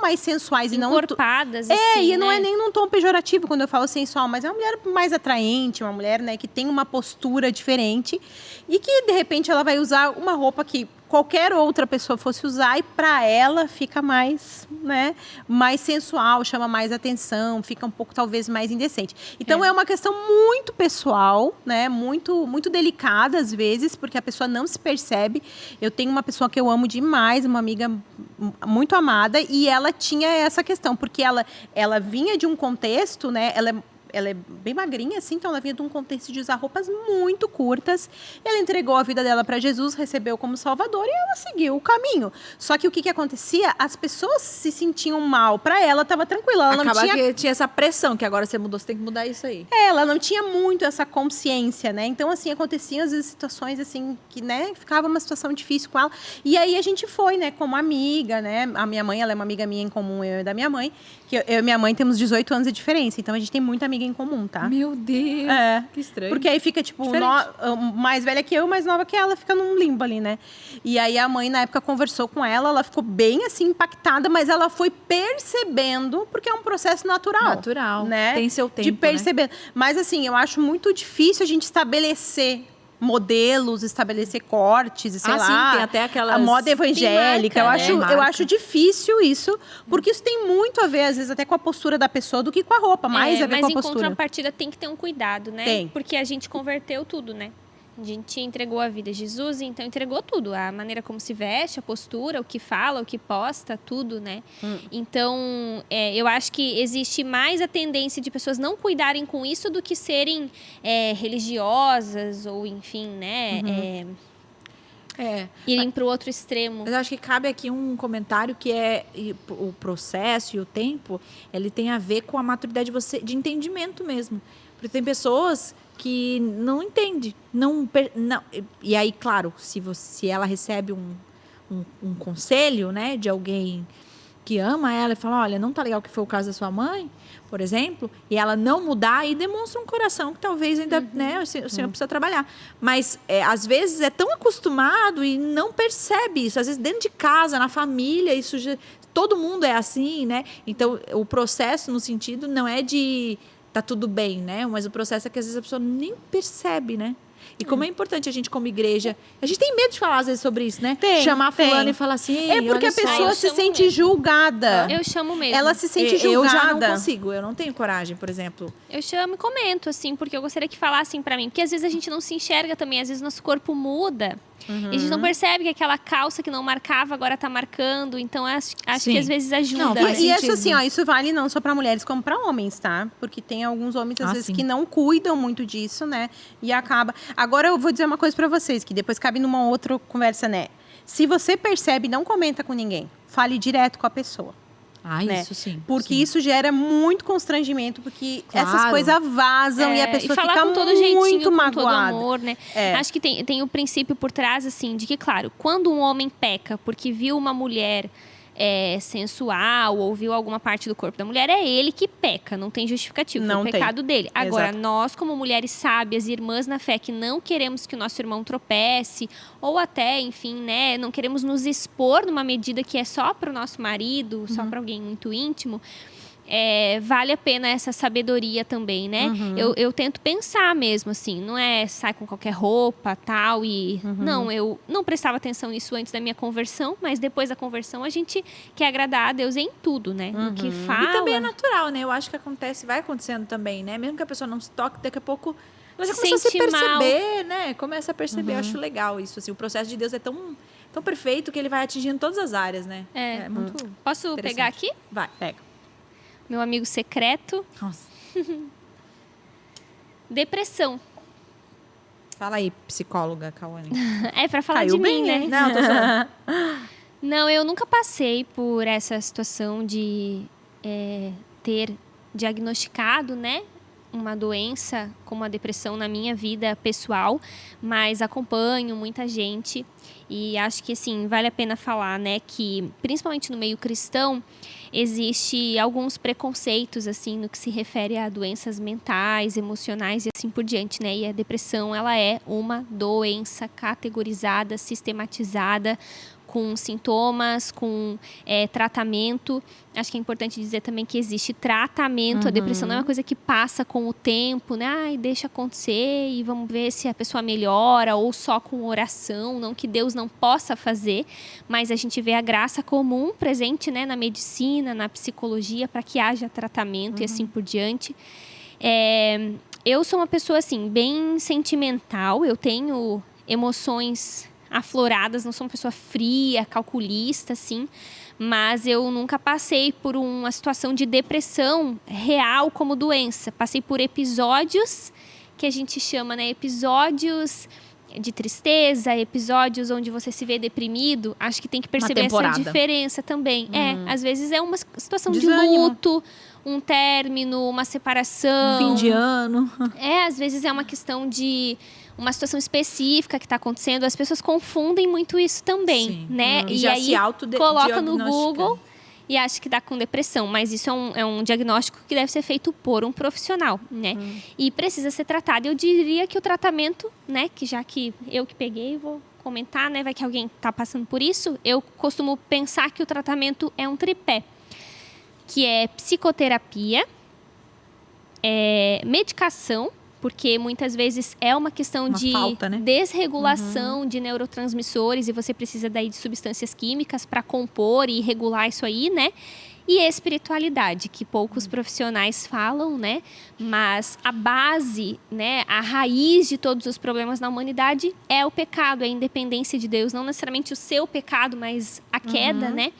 mais sensuais e não encorpadas, assim, e não é nem num tom pejorativo quando eu falo sensual, mas é uma mulher mais atraente, uma mulher, né, que tem uma postura diferente e que de repente ela vai usar uma roupa que qualquer outra pessoa fosse usar e para ela fica mais, né, mais sensual, chama mais atenção, fica um pouco talvez mais indecente. Então é uma questão muito pessoal, né, muito delicada às vezes, porque a pessoa não se percebe. Eu tenho uma pessoa que eu amo demais, uma amiga muito amada, e ela tinha essa questão, porque ela vinha de um contexto, né, ela é bem magrinha, assim, então ela vinha de um contexto de usar roupas muito curtas. Ela entregou a vida dela para Jesus, recebeu como Salvador e ela seguiu o caminho. Só que o que acontecia? As pessoas se sentiam mal. Para ela, estava tranquila. Ela Acaba não tinha... que tinha essa pressão, que agora você mudou, você tem que mudar isso aí. Ela não tinha muito essa consciência, né? Então, assim, aconteciam às vezes situações, assim, que, né, ficava uma situação difícil com ela. E aí a gente foi, né, como amiga, né? A minha mãe, ela é uma amiga minha em comum, eu e da minha mãe. Que eu e minha mãe temos 18 anos de diferença, então a gente tem muita amiga em comum, tá? Meu Deus, que estranho. Porque aí fica, tipo, mais velha que eu, mais nova que ela, fica num limbo ali, né? E aí a mãe, na época, conversou com ela ficou bem, assim, impactada, mas ela foi percebendo, porque é um processo natural. Natural, né? Tem seu tempo, de perceber. né? Mas, assim, eu acho muito difícil a gente estabelecer modelos, estabelecer cortes, e sei lá. Sim, tem até aquelas... A moda evangélica. Marca, eu acho difícil isso, porque isso tem muito a ver, às vezes, até com a postura da pessoa do que com a roupa. Mais a ver com a postura. Mas em contrapartida tem que ter um cuidado, né? Tem. Porque a gente converteu tudo, né? A gente entregou a vida a Jesus, então entregou tudo. A maneira como se veste, a postura, o que fala, o que posta, tudo, né? Então, eu acho que existe mais a tendência de pessoas não cuidarem com isso do que serem religiosas ou, enfim, né? Irem para o outro extremo. Mas eu acho que cabe aqui um comentário que o processo e o tempo, ele tem a ver com a maturidade de entendimento mesmo. Porque tem pessoas que não entendem. Não, e aí, claro, se ela recebe um conselho, né, de alguém que ama ela e fala, olha, não tá legal que foi o caso da sua mãe, por exemplo, e ela não mudar, e demonstra um coração que talvez ainda, né, o senhor precisa trabalhar. Mas, às vezes, é tão acostumado e não percebe isso. Às vezes, dentro de casa, na família, isso todo mundo é assim, né? Então, o processo, no sentido, não é de tá tudo bem, né? Mas o processo é que, às vezes, a pessoa nem percebe, né? E como é importante a gente, como igreja... A gente tem medo de falar, às vezes, sobre isso, né? Tem, Chamar fulano tem. e falar assim... É porque olha a só. pessoa eu se chamo sente mesmo. julgada. Eu chamo mesmo. Ela se sente Eu julgada. já não consigo, eu não tenho coragem, por exemplo. Eu chamo e comento, assim, porque eu gostaria que falassem pra mim. Porque às vezes a gente não se enxerga também, às vezes nosso corpo muda. E a gente não percebe que aquela calça que não marcava agora tá marcando. Então acho Sim. que às vezes ajuda. Não, faz E isso sentido. assim, ó, isso vale não só pra mulheres como pra homens, tá? Porque tem alguns homens às Ah, vezes sim. que não cuidam muito disso, né? E acaba. Agora eu vou dizer uma coisa pra vocês que depois cabe numa outra conversa, né? Se você percebe, não comenta com ninguém. Fale direto com a pessoa. Ah, né? isso sim. Porque sim. isso gera muito constrangimento, porque essas Claro. coisas vazam e a pessoa falar fica com todo jeitinho, muito com magoada. todo amor, né? É. Acho que tem o princípio por trás, assim, de que, claro, quando um homem peca porque viu uma mulher sensual ou viu alguma parte do corpo da mulher, é ele que peca, não tem justificativo, Não é o tem. pecado dele. Agora, Exato. nós, como mulheres sábias, irmãs na fé, que não queremos que o nosso irmão tropece, ou até, enfim, né, não queremos nos expor numa medida que é só para o nosso marido, só para alguém muito íntimo, vale a pena essa sabedoria também, né? Eu tento pensar mesmo, assim, não é sai com qualquer roupa, tal, e... Não, eu não prestava atenção nisso antes da minha conversão, mas depois da conversão a gente quer agradar a Deus em tudo, né? No que fala... E também é natural, né? Eu acho que vai acontecendo também, né? Mesmo que a pessoa não se toque, daqui a pouco ela já começa a se Sente mal. perceber, né? Começa a perceber. Eu acho legal isso, assim. O processo de Deus é tão perfeito que ele vai atingindo todas as áreas, né? É muito Posso interessante. pegar aqui? Vai. Pega. Meu amigo secreto. Nossa. Depressão. Fala aí, psicóloga, Cauane. É pra falar Caiu de bem, mim, né? hein? Não, tô falando. Não, eu nunca passei por essa situação de ter diagnosticado, né, uma doença como a depressão na minha vida pessoal, mas acompanho muita gente e acho que, assim, vale a pena falar, né, que principalmente no meio cristão existe alguns preconceitos, assim, no que se refere a doenças mentais, emocionais e assim por diante, né, e a depressão, ela é uma doença categorizada, sistematizada, com sintomas, com tratamento. Acho que é importante dizer também que existe tratamento. A depressão não é uma coisa que passa com o tempo, né? Ai, deixa acontecer e vamos ver se a pessoa melhora, ou só com oração. Não que Deus não possa fazer, mas a gente vê a graça comum presente, né, na medicina, na psicologia, para que haja tratamento e assim por diante. Eu sou uma pessoa, assim, bem sentimental. Eu tenho emoções afloradas, não sou uma pessoa fria, calculista, assim, mas eu nunca passei por uma situação de depressão real como doença. Passei por episódios que a gente chama, né, episódios de tristeza, episódios onde você se vê deprimido. Acho que tem que perceber essa temporada. diferença também. Às vezes é uma situação de Desânimo. luto, um término, uma separação. Fim de ano. Às vezes é uma questão de uma situação específica que está acontecendo. As pessoas confundem muito isso também, Sim. né? E E já aí se coloca no autodiagnostica. Google e acha que dá com depressão. Mas isso é um diagnóstico que deve ser feito por um profissional, né? E precisa ser tratado. Eu diria que o tratamento, né? Que já que eu que peguei, vou comentar, né? Vai que alguém está passando por isso. Eu costumo pensar que o tratamento é um tripé. Que é psicoterapia, medicação, porque muitas vezes é uma questão Uma de falta, né? desregulação de neurotransmissores e você precisa daí de substâncias químicas para compor e regular isso aí, né? E espiritualidade, que poucos profissionais falam, né? Mas a base, né? A raiz de todos os problemas na humanidade é o pecado, é a independência de Deus. Não necessariamente o seu pecado, mas a queda, né?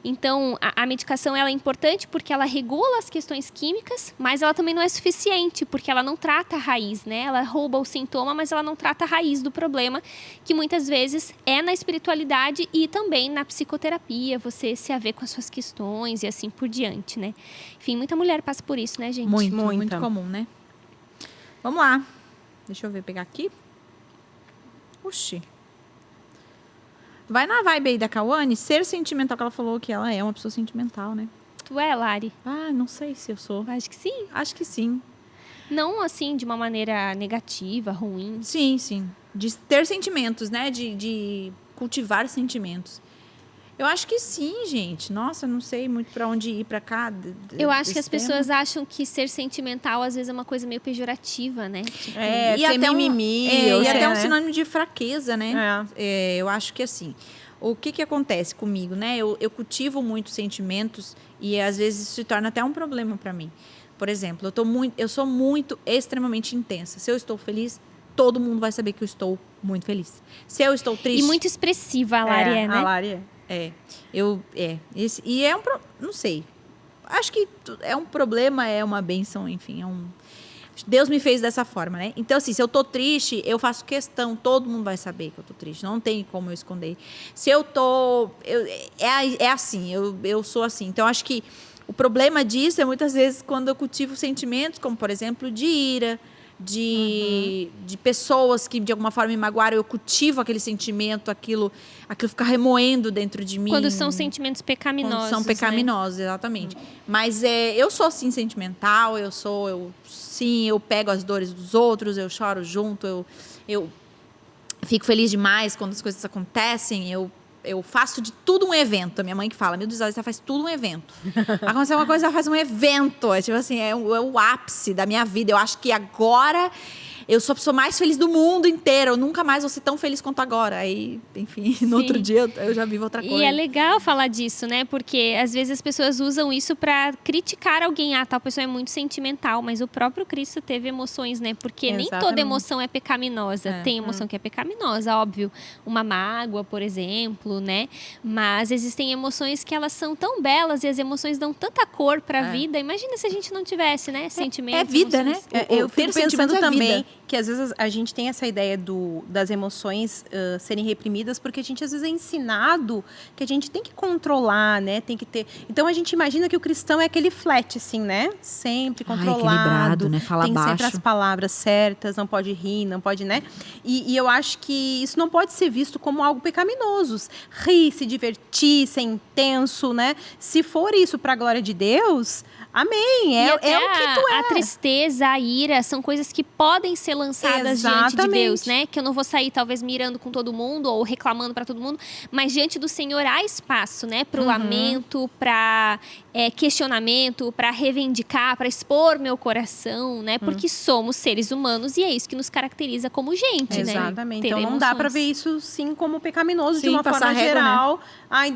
Então, a medicação ela é importante porque ela regula as questões químicas, mas ela também não é suficiente, porque ela não trata a raiz, né? Ela rouba o sintoma, mas ela não trata a raiz do problema, que muitas vezes é na espiritualidade e também na psicoterapia, você se haver com as suas questões e assim por diante, né? Enfim, muita mulher passa por isso, né, gente? Muito Muita. comum, né? Vamos lá. Deixa eu ver, pegar aqui. Oxi. Vai na vibe aí da Cauane, ser sentimental, que ela falou que ela é uma pessoa sentimental, né? Tu é, Lari? Ah, não sei se eu sou. Acho que sim. Acho que sim. Não, assim, de uma maneira negativa, ruim. Sim, sim. De ter sentimentos, né? De cultivar sentimentos. Eu acho que sim, gente. Nossa, eu não sei muito pra onde ir, pra cá. Eu acho que as desse tema. pessoas acham que ser sentimental às vezes é uma coisa meio pejorativa, né? Tipo, É, E ser até mimimi. e ser, até um né? sinônimo de fraqueza, né? Eu acho que assim, o que acontece comigo, né? Eu cultivo muitos sentimentos e às vezes isso se torna até um problema para mim. Por exemplo, eu sou muito extremamente intensa. Se eu estou feliz, todo mundo vai saber que eu estou muito feliz. Se eu estou triste, e muito expressiva a Lari é, né? A Lari e é não sei. Acho que é um problema, é uma bênção, enfim, Deus me fez dessa forma, né? Então, assim, se eu tô triste, eu faço questão, todo mundo vai saber que eu tô triste, não tem como eu esconder. Se eu tô. É assim, eu sou assim. Então, acho que o problema disso é muitas vezes quando eu cultivo sentimentos, como, por exemplo, de ira, de pessoas que de alguma forma me magoaram, eu cultivo aquele sentimento, aquilo fica remoendo dentro de mim. Quando são sentimentos pecaminosos. Quando são pecaminosos, exatamente. Mas eu sou sim sentimental, eu pego as dores dos outros, eu choro junto, eu fico feliz demais quando as coisas acontecem, eu faço de tudo um evento. A minha mãe que fala, meu Deus, ela faz tudo um evento. Aconteceu uma coisa, ela faz um evento. É tipo assim, é o ápice da minha vida. Eu acho que agora eu sou a pessoa mais feliz do mundo inteiro. Eu nunca mais vou ser tão feliz quanto agora. Aí, enfim, no outro dia eu já vivo outra coisa. E é legal falar disso, né? Porque às vezes as pessoas usam isso pra criticar alguém. Ah, tal pessoa é muito sentimental, mas o próprio Cristo teve emoções, né? Porque nem toda emoção é pecaminosa. Tem emoção que é pecaminosa, óbvio. Uma mágoa, por exemplo, né? Mas existem emoções que elas são tão belas e as emoções dão tanta cor pra vida. Imagina se a gente não tivesse, né? Sentimentos. É vida, emoções. né? Eu fico pensando também vida. que às vezes a gente tem essa ideia das emoções serem reprimidas porque a gente às vezes é ensinado que a gente tem que controlar, né? Tem que ter. Então a gente imagina que o cristão é aquele flat, assim, né? Sempre controlado, equilibrado, né? Fala tem baixo. sempre as palavras certas, não pode rir, não pode, né? E eu acho que isso não pode ser visto como algo pecaminoso. Rir, se divertir, ser intenso, né? Se for isso para a glória de Deus, amém. E É o até que tu é. a tristeza, a ira, são coisas que podem ser lançadas diante de Deus, né? Que eu não vou sair talvez mirando com todo mundo ou reclamando para todo mundo, mas diante do Senhor há espaço, né? Para o lamento, para questionamento, para reivindicar, para expor meu coração, né? Porque somos seres humanos e é isso que nos caracteriza como gente, né? Exatamente. Ter Então não dá para emoções. ver isso sim como pecaminoso de Sim, uma passar forma régua, geral.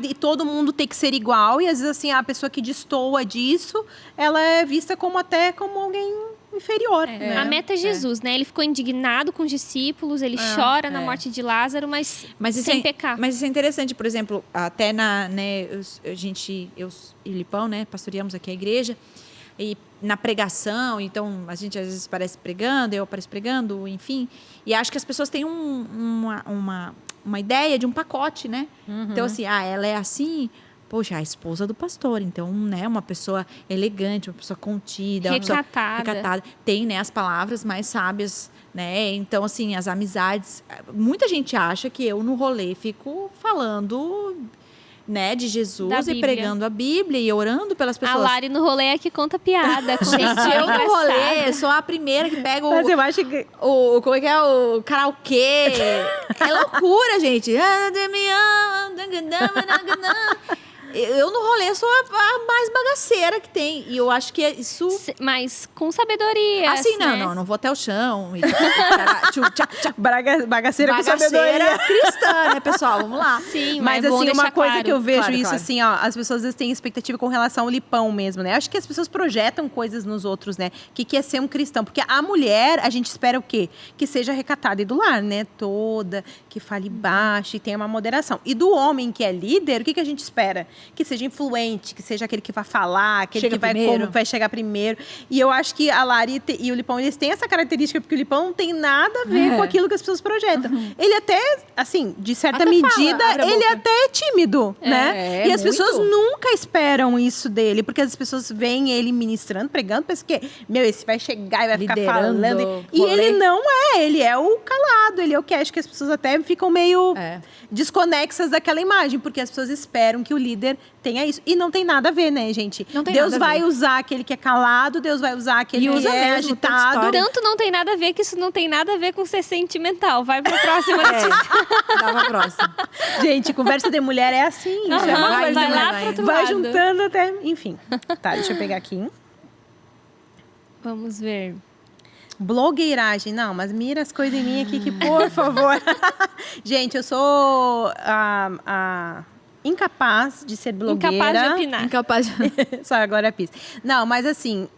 E todo mundo tem que ser igual e às vezes assim a pessoa que destoa disso, ela é vista como até como alguém inferior. Né? A meta é Jesus, né? Ele ficou indignado com os discípulos, ele chora na morte de Lázaro, mas sem pecar. Mas isso é interessante, por exemplo, até né, eu e o Lipão, né, pastoreamos aqui a igreja, e na pregação, então a gente às vezes parece pregando, eu apareço pregando, enfim, e acho que as pessoas têm uma ideia de um pacote, né? Então assim, ela é assim, poxa, a esposa do pastor, então, né, uma pessoa elegante, uma pessoa contida, uma pessoa recatada, tem, né, as palavras mais sábias, né? Então, assim, as amizades, muita gente acha que eu no rolê fico falando, né, de Jesus e pregando a Bíblia e orando pelas pessoas. A Lari no rolê é que conta piada. Gente, eu no rolê sou a primeira que pega Mas eu acho que como é que é? O karaokê. É loucura, gente. Eu no rolê sou a mais bagaceira que tem. E eu acho que isso... Mas com sabedoria. Assim, né? não vou até o chão. Bagaceira com sabedoria. Cristã, né, pessoal? Vamos lá. Sim, mas é bom assim, uma deixar coisa claro. que eu vejo Claro, isso claro. assim, ó, as pessoas às vezes têm expectativa com relação ao Lipão mesmo, né? Acho que as pessoas projetam coisas nos outros, né? Que é ser um cristão, porque a mulher, a gente espera o quê? Que seja recatada e do lar, né? Toda, que fale baixo e tenha uma moderação. E do homem que é líder, o que a gente espera? Que seja influente, que seja aquele que vai falar, aquele Chega que vai, primeiro. vai chegar primeiro. E eu acho que a Lari e o Lipão, eles têm essa característica, porque o Lipão não tem nada a ver com aquilo que as pessoas projetam. Ele até, assim, de certa Até medida, fala, abre a ele boca. até é tímido, né? E as muito. pessoas nunca esperam isso dele, porque as pessoas veem ele ministrando, pregando, pensam que, esse vai chegar e vai ficar Liderando falando. E rolê. ele não é, ele é o calado, ele é o que acho que as pessoas até ficam meio É. desconexas daquela imagem, porque as pessoas esperam que o líder influencer tenha isso. E não tem nada a ver, né, gente? Não tem Deus nada a vai ver. usar aquele que é calado, Deus vai usar aquele E usa que é mesmo, tanta agitado. história. Tanto não tem nada a ver que isso não tem nada a ver com ser sentimental. Vai pra próxima É, notícia. dá pra próxima. Gente, conversa de mulher é assim. Isso é uma Aham, coisa, vai né? lá pro outro Vai lado. juntando até... Enfim. Tá, deixa eu pegar aqui. Vamos ver. Blogueiragem. Não, mas mira as coisas em mim aqui que, por favor. Gente, eu sou incapaz de ser blogueira. Incapaz de opinar. Incapaz de... Só agora é pis. Não, mas assim,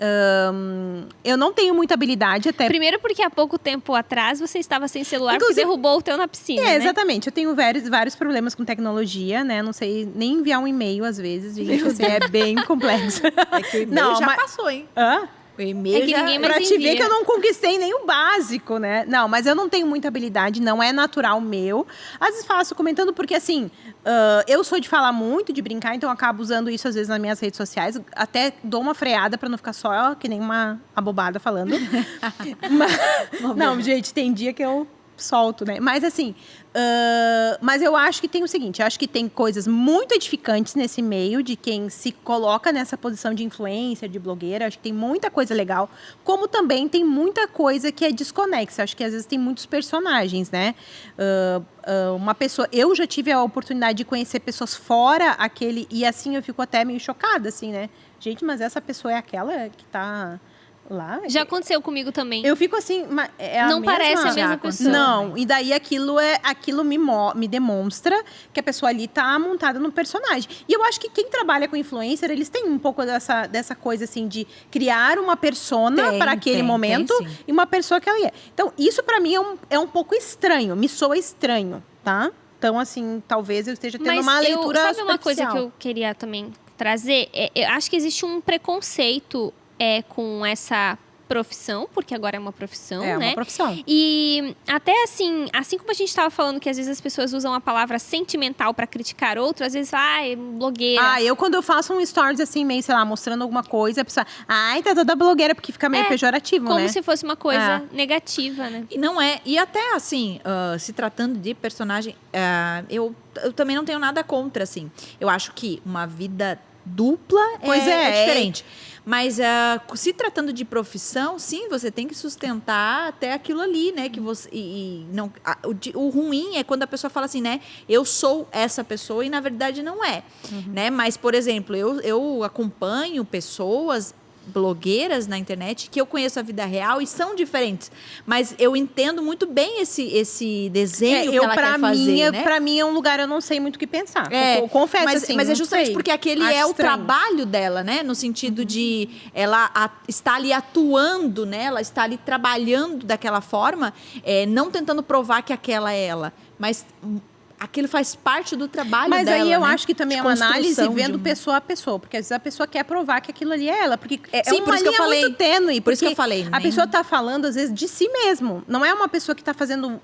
eu não tenho muita habilidade até... Primeiro porque há pouco tempo atrás você estava sem celular Inclusive- porque derrubou o teu na piscina, É, né? exatamente. Eu tenho vários problemas com tecnologia, né? Não sei nem enviar um e-mail às vezes, gente. Assim, é bem complexo. É que o e-mail Não, já mas- passou, hein? Hã? O e-mail É que já... ninguém mais Pra te ver envia. que eu não conquistei nem o básico, né? Não, mas eu não tenho muita habilidade, não é natural meu. Às vezes faço comentando porque, assim, eu sou de falar muito, de brincar, então eu acabo usando isso às vezes nas minhas redes sociais. Até dou uma freada pra não ficar só que nem uma abobada falando. Não, gente, tem dia que eu solto, né? Mas assim, mas eu acho que tem o seguinte, eu acho que tem coisas muito edificantes nesse meio de quem se coloca nessa posição de influencer, de blogueira, acho que tem muita coisa legal, como também tem muita coisa que é desconexa, acho que às vezes tem muitos personagens, né? Uma pessoa, eu já tive a oportunidade de conhecer pessoas fora aquele, e assim eu fico até meio chocada, assim, né? Gente, mas essa pessoa é aquela que tá lá? Já aconteceu comigo também. Eu fico assim, é a Não mesma? parece a Já mesma aconteceu. pessoa. Não, e daí aquilo me demonstra que a pessoa ali tá montada no personagem. E eu acho que quem trabalha com influencer, eles têm um pouco dessa coisa assim de criar uma persona Tem, para aquele tem, momento tem, sim. e uma pessoa que ela é. Então, isso para mim é um pouco estranho, me soa estranho, tá? Então, assim, talvez eu esteja tendo uma leitura sabe uma coisa que superficial. eu queria também trazer? Eu acho que existe um preconceito com essa profissão, porque agora é uma profissão, É né? uma profissão. E até assim como a gente estava falando que às vezes as pessoas usam a palavra sentimental para criticar outro, às vezes, blogueira. Eu quando eu faço um stories assim, meio, sei lá, mostrando alguma coisa, a pessoa, tá toda blogueira, porque fica meio pejorativo, como né? se fosse uma coisa negativa, né? E não é. E até assim, se tratando de personagem, eu também não tenho nada contra, assim. Eu acho que uma vida dupla Pois é diferente. Mas se tratando de profissão, sim, você tem que sustentar até aquilo ali, né? Que você, não, o ruim é quando a pessoa fala assim, né? Eu sou essa pessoa e na verdade não é. Né? Mas, por exemplo, eu acompanho pessoas blogueiras na internet que eu conheço a vida real e são diferentes. Mas eu entendo muito bem esse desenho que ela quer fazer, né? Pra mim é um lugar eu não sei muito o que pensar. Eu confesso, mas, assim, mas é não justamente sei. porque aquele Acho é o estranho. trabalho dela, né? No sentido de ela está ali atuando, né? Ela está ali trabalhando daquela forma, não tentando provar que aquela é ela, mas aquilo faz parte do trabalho Mas dela, aí eu né? acho que também De é uma análise construção vendo de pessoa a pessoa. Porque às vezes a pessoa quer provar que aquilo ali é ela. Porque Sim, uma por isso que eu linha falei. muito tênue. Por isso que eu porque falei, A nem- pessoa tá falando, às vezes, de si mesmo. Não é uma pessoa que tá fazendo...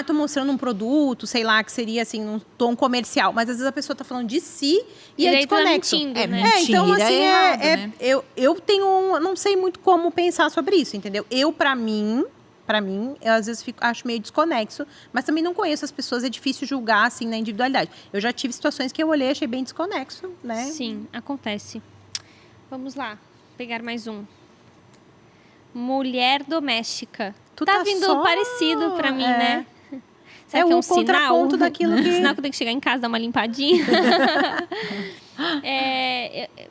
tô mostrando um produto, sei lá, que seria, assim, um tom comercial. Mas, às vezes, a pessoa tá falando de si e daí é tu tá desconexo. mentindo, É, né? Então, mentira assim, é errado, né? eu tenho... Não sei muito como pensar sobre isso, entendeu? Pra mim, eu às vezes acho meio desconexo, mas também não conheço as pessoas, é difícil julgar, assim, na individualidade. Eu já tive situações que eu olhei e achei bem desconexo, né? Sim, acontece. Vamos lá, pegar mais um. Mulher doméstica. Tu tá tá vindo só- parecido pra mim, é. né? É Será que é um um sinal? contraponto daquilo que- Sinal que eu tenho que chegar em casa, dar uma limpadinha.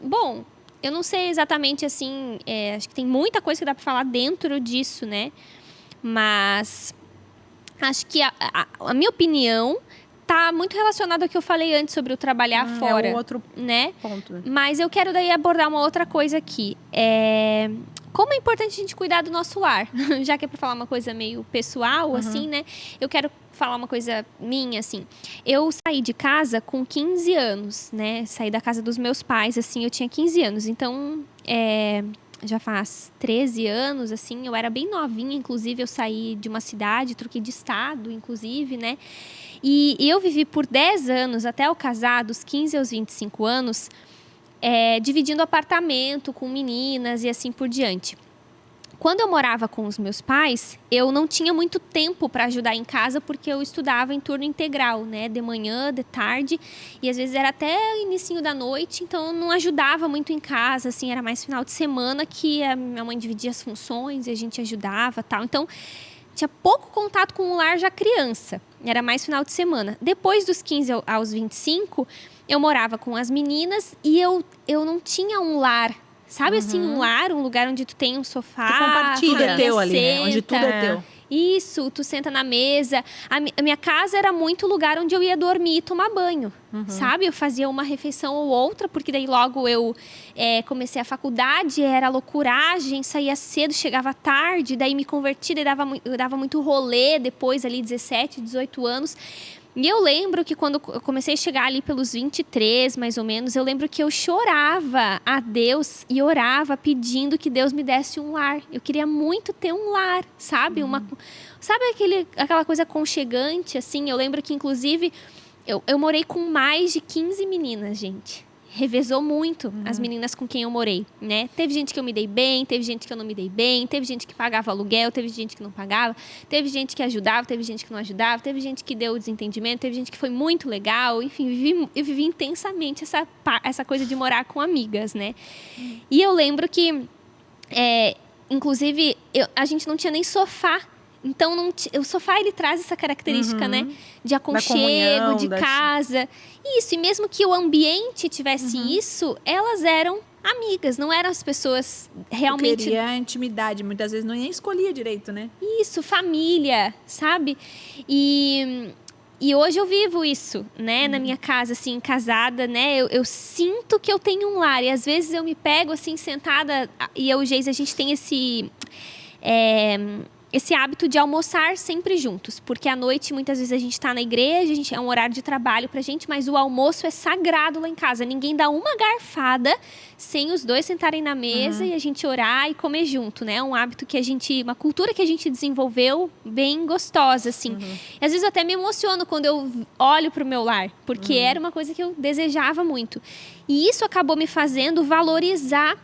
Bom, eu não sei exatamente, assim, acho que tem muita coisa que dá pra falar dentro disso, né? Mas acho que a minha opinião tá muito relacionada ao que eu falei antes sobre o trabalhar fora, É o outro né? ponto. Mas eu quero daí abordar uma outra coisa aqui. Como é importante a gente cuidar do nosso lar. Já que é pra falar uma coisa meio pessoal, assim, né? Eu quero falar uma coisa minha, assim. Eu saí de casa com 15 anos, né? Saí da casa dos meus pais, assim, eu tinha 15 anos. Então, já faz 13 anos, assim, eu era bem novinha, inclusive eu saí de uma cidade, troquei de estado, inclusive, né? E eu vivi por 10 anos, até eu casar, dos 15 aos 25 anos, dividindo apartamento com meninas e assim por diante. Quando eu morava com os meus pais, eu não tinha muito tempo para ajudar em casa, porque eu estudava em turno integral, né? De manhã, de tarde, e às vezes era até inicinho da noite, então eu não ajudava muito em casa, assim, era mais final de semana que a minha mãe dividia as funções e a gente ajudava, tal. Então, tinha pouco contato com o lar já criança, era mais final de semana. Depois dos 15 aos 25, eu morava com as meninas e eu não tinha um lar. Sabe assim, um lar, um lugar onde tu tem um sofá, Tu compartilha. Tudo é teu ali, né? Onde senta. tudo é teu. Isso, tu senta na mesa. A minha casa era muito o lugar onde eu ia dormir e tomar banho, sabe? Eu fazia uma refeição ou outra, porque daí logo eu comecei a faculdade, era loucuragem, saía cedo, chegava tarde, daí me converti, daí eu dava muito rolê depois ali, 17, 18 anos. E eu lembro que quando eu comecei a chegar ali pelos 23, mais ou menos, eu lembro que eu chorava a Deus e orava pedindo que Deus me desse um lar. Eu queria muito ter um lar, sabe? Sabe aquela coisa aconchegante, assim? Eu lembro que, inclusive, eu morei com mais de 15 meninas, gente. Revezou muito as meninas com quem eu morei, né? Teve gente que eu me dei bem, teve gente que eu não me dei bem, teve gente que pagava aluguel, teve gente que não pagava, teve gente que ajudava, teve gente que não ajudava, teve gente que deu desentendimento, teve gente que foi muito legal, enfim, eu vivi intensamente essa coisa de morar com amigas, né? E eu lembro que, inclusive, a gente não tinha nem sofá. Então, o sofá, ele traz essa característica, né? De aconchego, de casa. Isso, e mesmo que o ambiente tivesse isso, elas eram amigas, não eram as pessoas realmente... Eu queria intimidade, muitas vezes nem escolhia direito, né? Isso, família, sabe? E hoje eu vivo isso, né? Na minha casa, assim, casada, né? Eu sinto que eu tenho um lar. E às vezes eu me pego, assim, sentada... E eu e o Geis, a gente tem esse hábito de almoçar sempre juntos, porque à noite muitas vezes a gente está na igreja, é um horário de trabalho pra gente, mas o almoço é sagrado lá em casa, ninguém dá uma garfada sem os dois sentarem na mesa e a gente orar e comer junto, né? É um hábito uma cultura que a gente desenvolveu bem gostosa, assim. E às vezes eu até me emociono quando eu olho pro meu lar, porque era uma coisa que eu desejava muito. E isso acabou me fazendo valorizar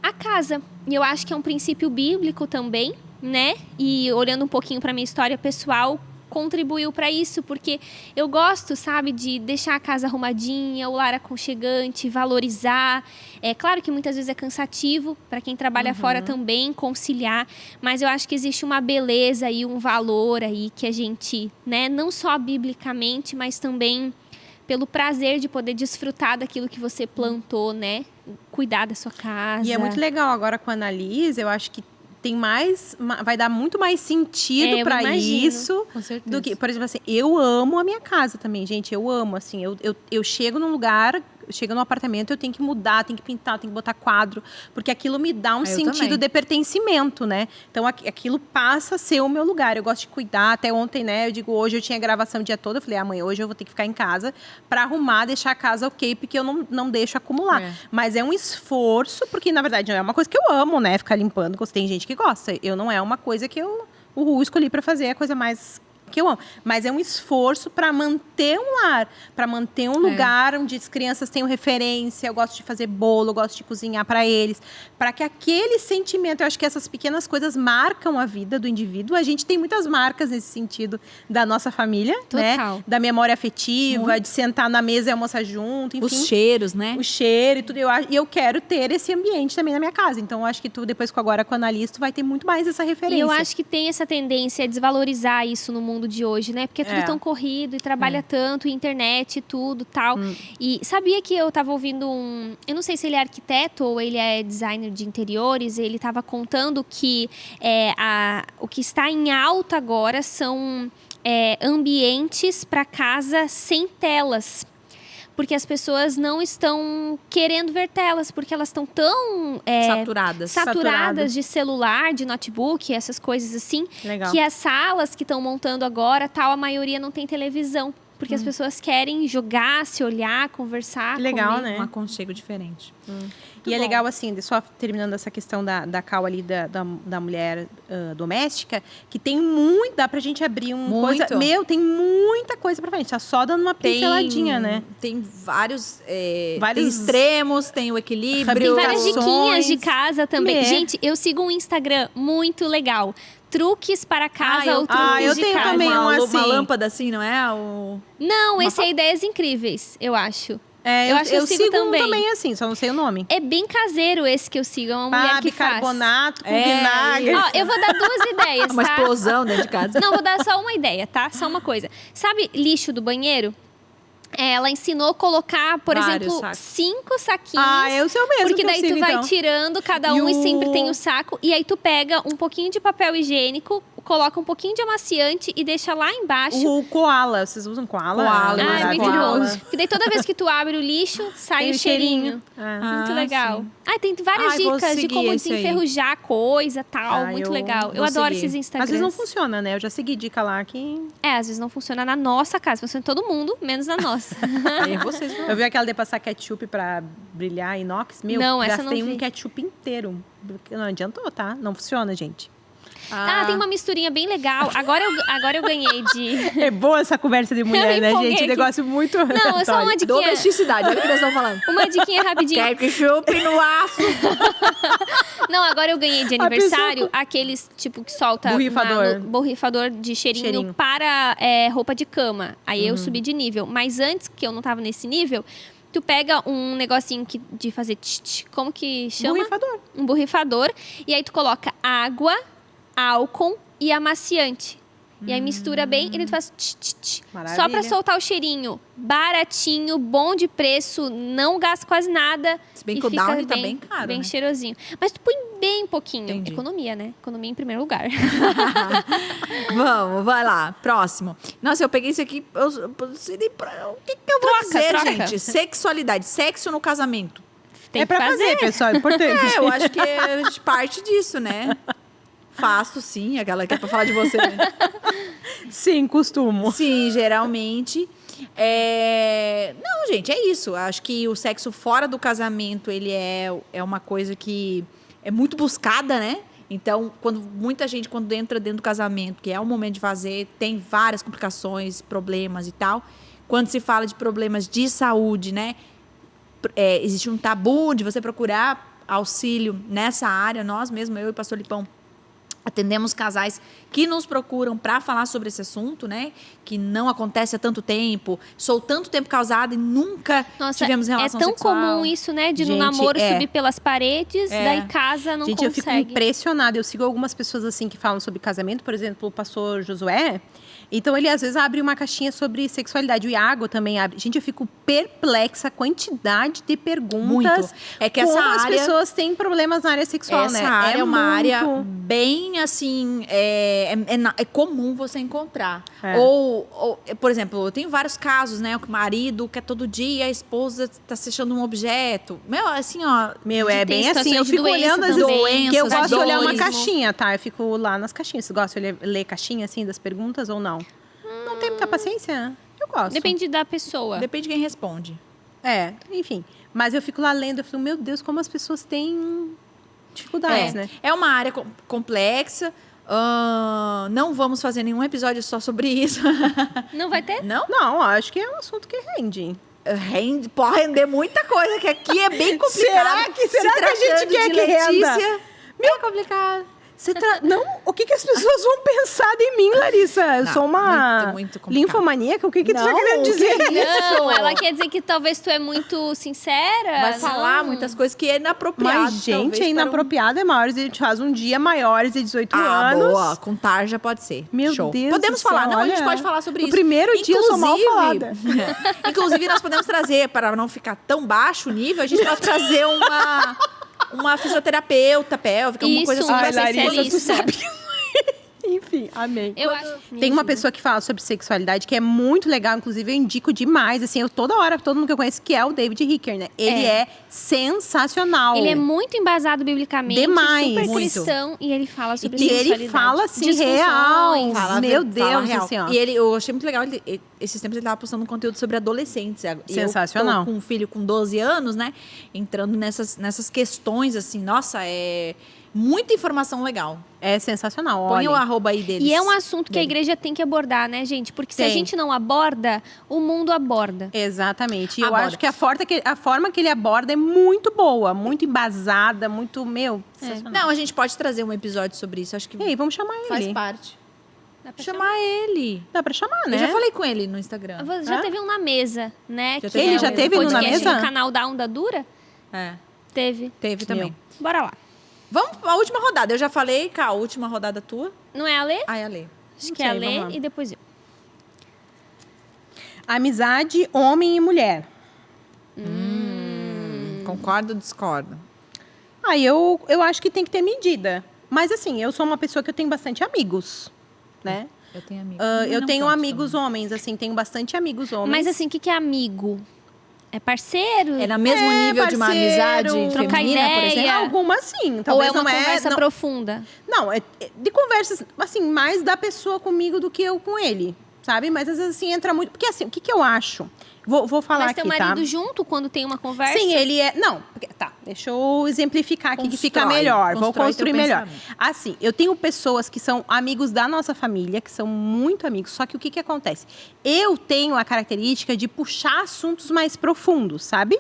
a casa. E eu acho que é um princípio bíblico também, né? E olhando um pouquinho para minha história pessoal, contribuiu para isso, porque eu gosto, sabe, de deixar a casa arrumadinha, o lar aconchegante, valorizar. É claro que muitas vezes é cansativo para quem trabalha fora também conciliar, mas eu acho que existe uma beleza e um valor aí que a gente, né, não só biblicamente, mas também pelo prazer de poder desfrutar daquilo que você plantou, né? Cuidar da sua casa. E é muito legal agora com a Annalise, eu acho que vai dar muito mais sentido para isso Com certeza. do que, por exemplo, assim, eu amo a minha casa também, gente, eu amo, assim, eu chego num lugar, chego num apartamento, eu tenho que mudar, tenho que pintar, tenho que botar quadro, porque aquilo me dá um sentido também. de pertencimento, né? Então, aquilo passa a ser o meu lugar, eu gosto de cuidar, até ontem, né, eu digo, hoje eu tinha gravação o dia todo, eu falei, amanhã, hoje eu vou ter que ficar em casa para arrumar, deixar a casa ok, porque eu não deixo acumular. Mas é um esforço, porque, na verdade, não é uma coisa que eu amo, né, ficar limpando, tem gente que gosta, não é uma coisa que eu escolhi para fazer, é a coisa mais que eu amo, mas é um esforço para manter um lar, para manter um lugar onde as crianças tenham referência. Eu gosto de fazer bolo, eu gosto de cozinhar para eles, para que aquele sentimento, eu acho que essas pequenas coisas marcam a vida do indivíduo. A gente tem muitas marcas nesse sentido da nossa família, né? Da memória afetiva, de sentar na mesa e almoçar junto, enfim. Os cheiros, né? O cheiro e tudo. E eu quero ter esse ambiente também na minha casa. Então, eu acho que tu, depois agora com a Annalise, tu vai ter muito mais essa referência. E eu acho que tem essa tendência a desvalorizar isso no mundo de hoje, né? Porque é tudo tão corrido e trabalha tanto, internet e tudo, tal. E sabia que eu tava ouvindo eu não sei se ele é arquiteto ou ele é designer de interiores, ele tava contando que o que está em alta agora são ambientes para casa sem telas. Porque as pessoas não estão querendo ver telas, porque elas estão tão saturadas de celular, de notebook, essas coisas assim. Legal. Que as salas que estão montando agora, a maioria não tem televisão. Porque as pessoas querem jogar, se olhar, conversar. Legal, comer. né? Um aconchego diferente. E é bom. legal, assim, só terminando essa questão da cal ali, da mulher doméstica, que tem muito, dá pra gente abrir Muito. coisa... Meu, tem muita coisa pra frente, tá só dando uma pinceladinha, né? Tem vários, Vários tem extremos, tem o equilíbrio. Tem várias Aplicações. diquinhas de casa também. É. Gente, eu sigo um Instagram muito legal. Truques para casa ou truques eu de tenho casa. também uma, um uma assim. lâmpada assim, não é? O... Não, esse é Ideias Incríveis, eu acho. É, Eu acho que eu sigo sigo também. um também assim, só não sei o nome. É bem caseiro esse que eu sigo, é uma mulher que faz. Bicarbonato com É, vinagre. Ó, eu vou dar 2 ideias, Uma tá? explosão dentro de casa. Não, vou dar só uma ideia, tá? Só uma coisa. Sabe lixo do banheiro? Ela ensinou a colocar, por Vários exemplo, sacos. 5 saquinhos. É o seu mesmo Porque que eu daí sigo, tu vai então. tirando cada E um e o- sempre tem o saco. E aí tu pega um pouquinho de papel higiênico, coloca um pouquinho de amaciante e deixa lá embaixo. O koala, vocês usam koala? Koala, Ah, é muito maravilhoso. bom. Porque daí toda vez que tu abre o lixo, sai Tem o o cheirinho. cheirinho. É. Muito Ah, legal. sim. Tem várias Ai, vou dicas de seguir como esse aí. desenferrujar coisa tal. Muito eu legal. Eu vou adoro seguir. esses Instagrams. Às vezes não funciona, né? Eu já segui dica lá que... Às vezes não funciona na nossa casa. Funciona em todo mundo, menos na nossa. Aí vocês vão. Eu vi aquela de passar ketchup pra brilhar inox. Meu, Não, essa eu gastei não vi. um ketchup inteiro. Não adiantou, tá? Não funciona, gente. Tem uma misturinha bem legal. Agora eu ganhei de... É boa essa conversa de mulher, Eu né, empolguei gente? aqui. Negócio muito... Não, é só uma diquinha. Domesticidade, olha o que nós estamos falando. Uma diquinha rapidinho. Ketchup no aço. Não, agora eu ganhei de A aniversário pessoa aqueles, tipo, que solta... Borrifador. Borrifador de cheirinho. Para roupa de cama. Aí eu subi de nível. Mas antes, que eu não tava nesse nível... Tu pega um negocinho de fazer tch, como que chama? Borrifador. Um borrifador. E aí tu coloca água, álcool e amaciante. E aí mistura bem e daí tu faz tch, tch, tch. Maravilha. Só pra soltar o cheirinho. Baratinho, bom de preço, não gasta quase nada. Se bem e que o fica Downy tá bem caro, Bem né? cheirosinho. Mas tu põe bem pouquinho. Entendi. Economia, né? Economia em primeiro lugar. Vamos, vai lá. Próximo. Nossa, eu peguei isso aqui. Eu não sei nem o que eu vou Troca, dizer, troca. gente? Sexualidade. Sexo no casamento. Tem É que pra fazer, pessoal. É importante. Eu acho que a gente parte disso, né? Faço, sim. Aquela que é pra falar de você. Né? Sim, costumo. Sim, geralmente. Não, gente, é isso. Acho que o sexo fora do casamento, ele é uma coisa que é muito buscada, né? Então, muita gente, quando entra dentro do casamento, que é o momento de fazer, tem várias complicações, problemas e tal. Quando se fala de problemas de saúde, né? Existe um tabu de você procurar auxílio nessa área. Nós mesmo, eu e o pastor Lipão, atendemos casais que nos procuram para falar sobre esse assunto, né? Que não acontece há tanto tempo. Sou tanto tempo casada e nunca Nossa, tivemos relação é tão sexual. comum isso, né? De no Gente, namoro é. subir pelas paredes, daí casa não Gente, eu fico consegue. impressionada. Eu sigo algumas pessoas assim que falam sobre casamento, por exemplo, o pastor Josué. Então, ele às vezes abre uma caixinha sobre sexualidade. O Iago também abre. Gente, eu fico perplexa a quantidade de perguntas. Muito. É que essa como as área- pessoas têm problemas na área sexual, Essa né? área é uma área muito- bem, assim, é comum você encontrar. É. Ou, por exemplo, eu tenho vários casos, né? Que o marido quer todo dia, a esposa tá se achando um objeto. Meu, assim, ó... Meu, é Tem bem assim. Eu situações de fico doença olhando as também. doenças. Que eu Doenças, gosto de olhar uma dores. caixinha, tá? Eu fico lá nas caixinhas. Você gosta de ler caixinha, assim, das perguntas ou não? Não tem muita paciência? Eu gosto. Depende da pessoa. Depende de quem responde. Enfim. Mas eu fico lá lendo, eu fico, meu Deus, como as pessoas têm dificuldades, né? É uma área complexa. Não vamos fazer nenhum episódio só sobre isso. Não vai ter? Não? Não, acho que é um assunto que rende. Pode render muita coisa, que aqui é bem complicado. Será que a gente tratando quer de que renda? Letícia, é complicado. Não, o que as pessoas vão pensar de mim, Larissa? Eu Não, sou uma muito, muito complicado. linfomaníaca? O que tu tá Não, querendo que dizer? Não, ela quer dizer que talvez tu é muito sincera. Vai falar não. muitas coisas que é inapropriado. Mas, gente, talvez, é para inapropriado, é maiores, a gente faz um dia maiores de 18 Ah, anos. boa. Com tarja pode ser. Meu Show. Deus Podemos do céu, falar. Não, a gente olha, pode falar sobre no isso. primeiro dia eu sou mal falada. Inclusive, nós podemos trazer, para não ficar tão baixo o nível, a gente pode trazer uma fisioterapeuta pélvica, alguma coisa Isso, assim. uma pra ser especialista. tu sabe. Enfim. Sim, amém. Eu acho. me Tem uma ajuda. pessoa que fala sobre sexualidade que é muito legal, inclusive eu indico demais, assim, eu toda hora, todo mundo que eu conheço, que é o David Ricker, né? Ele é sensacional. Ele é muito embasado biblicamente, Demais. super Muito. cristão, e ele fala sobre E sexualidade. ele fala assim, Disfunções. real. Fala, Meu fala Deus, real. assim, ó. E eu achei muito legal, esses tempos ele tava postando um conteúdo sobre adolescentes. E Sensacional. eu tô com um filho com 12 anos, né? Entrando nessas questões, assim, nossa, é muita informação legal. É sensacional, Põe olha. o arroba aí deles. E é um assunto que a dele. igreja tem que abordar, né, gente? Porque se a Tem. gente não aborda, o mundo aborda. Exatamente. E eu Aborda. acho que a forma que ele aborda é muito boa, muito embasada, muito, meu, sensacional. Não, a gente pode trazer um episódio sobre isso. Acho que E aí, vamos chamar faz ele. parte. Dá pra Chamar ele. Dá pra chamar, né? Eu já falei com ele no Instagram. chamar? Já Hã? teve um na mesa, né? Já que teve é Ele já o teve no Na podcast Mesa? no canal da Onda Dura? É, Teve. teve também. Bora lá. Vamos pra última rodada. Eu já falei, Cá, a última rodada tua. Não é a Lê? Ai, a Lê. Acho Não que é a sei, vamos Lê lá. e depois eu. Amizade, homem e mulher. Concordo ou discordo? Aí eu acho que tem que ter medida. Mas assim, eu sou uma pessoa que eu tenho bastante amigos, né? Eu tenho amigos. Eu Não tenho tanto amigos também. homens, assim, tenho bastante amigos homens. Mas assim, o que é amigo? É parceiro? É no mesmo nível de uma parceiro, amizade trocar feminina, por ideia. exemplo? Algumas sim, Ou talvez é uma não conversa não, profunda? Não, é de conversas, assim, mais da pessoa comigo do que eu com ele, sabe? Mas às vezes assim entra muito, porque assim, o que eu acho? Vou falar Mas aqui, teu marido tá? junto quando tem uma conversa? Sim, ele é. Não, tá. Deixa eu exemplificar aqui que fica Constrói, melhor. Vou constrói construir teu melhor. pensamento. Assim, eu tenho pessoas que são amigos da nossa família, que são muito amigos, só que o que acontece? Eu tenho a característica de puxar assuntos mais profundos, sabe?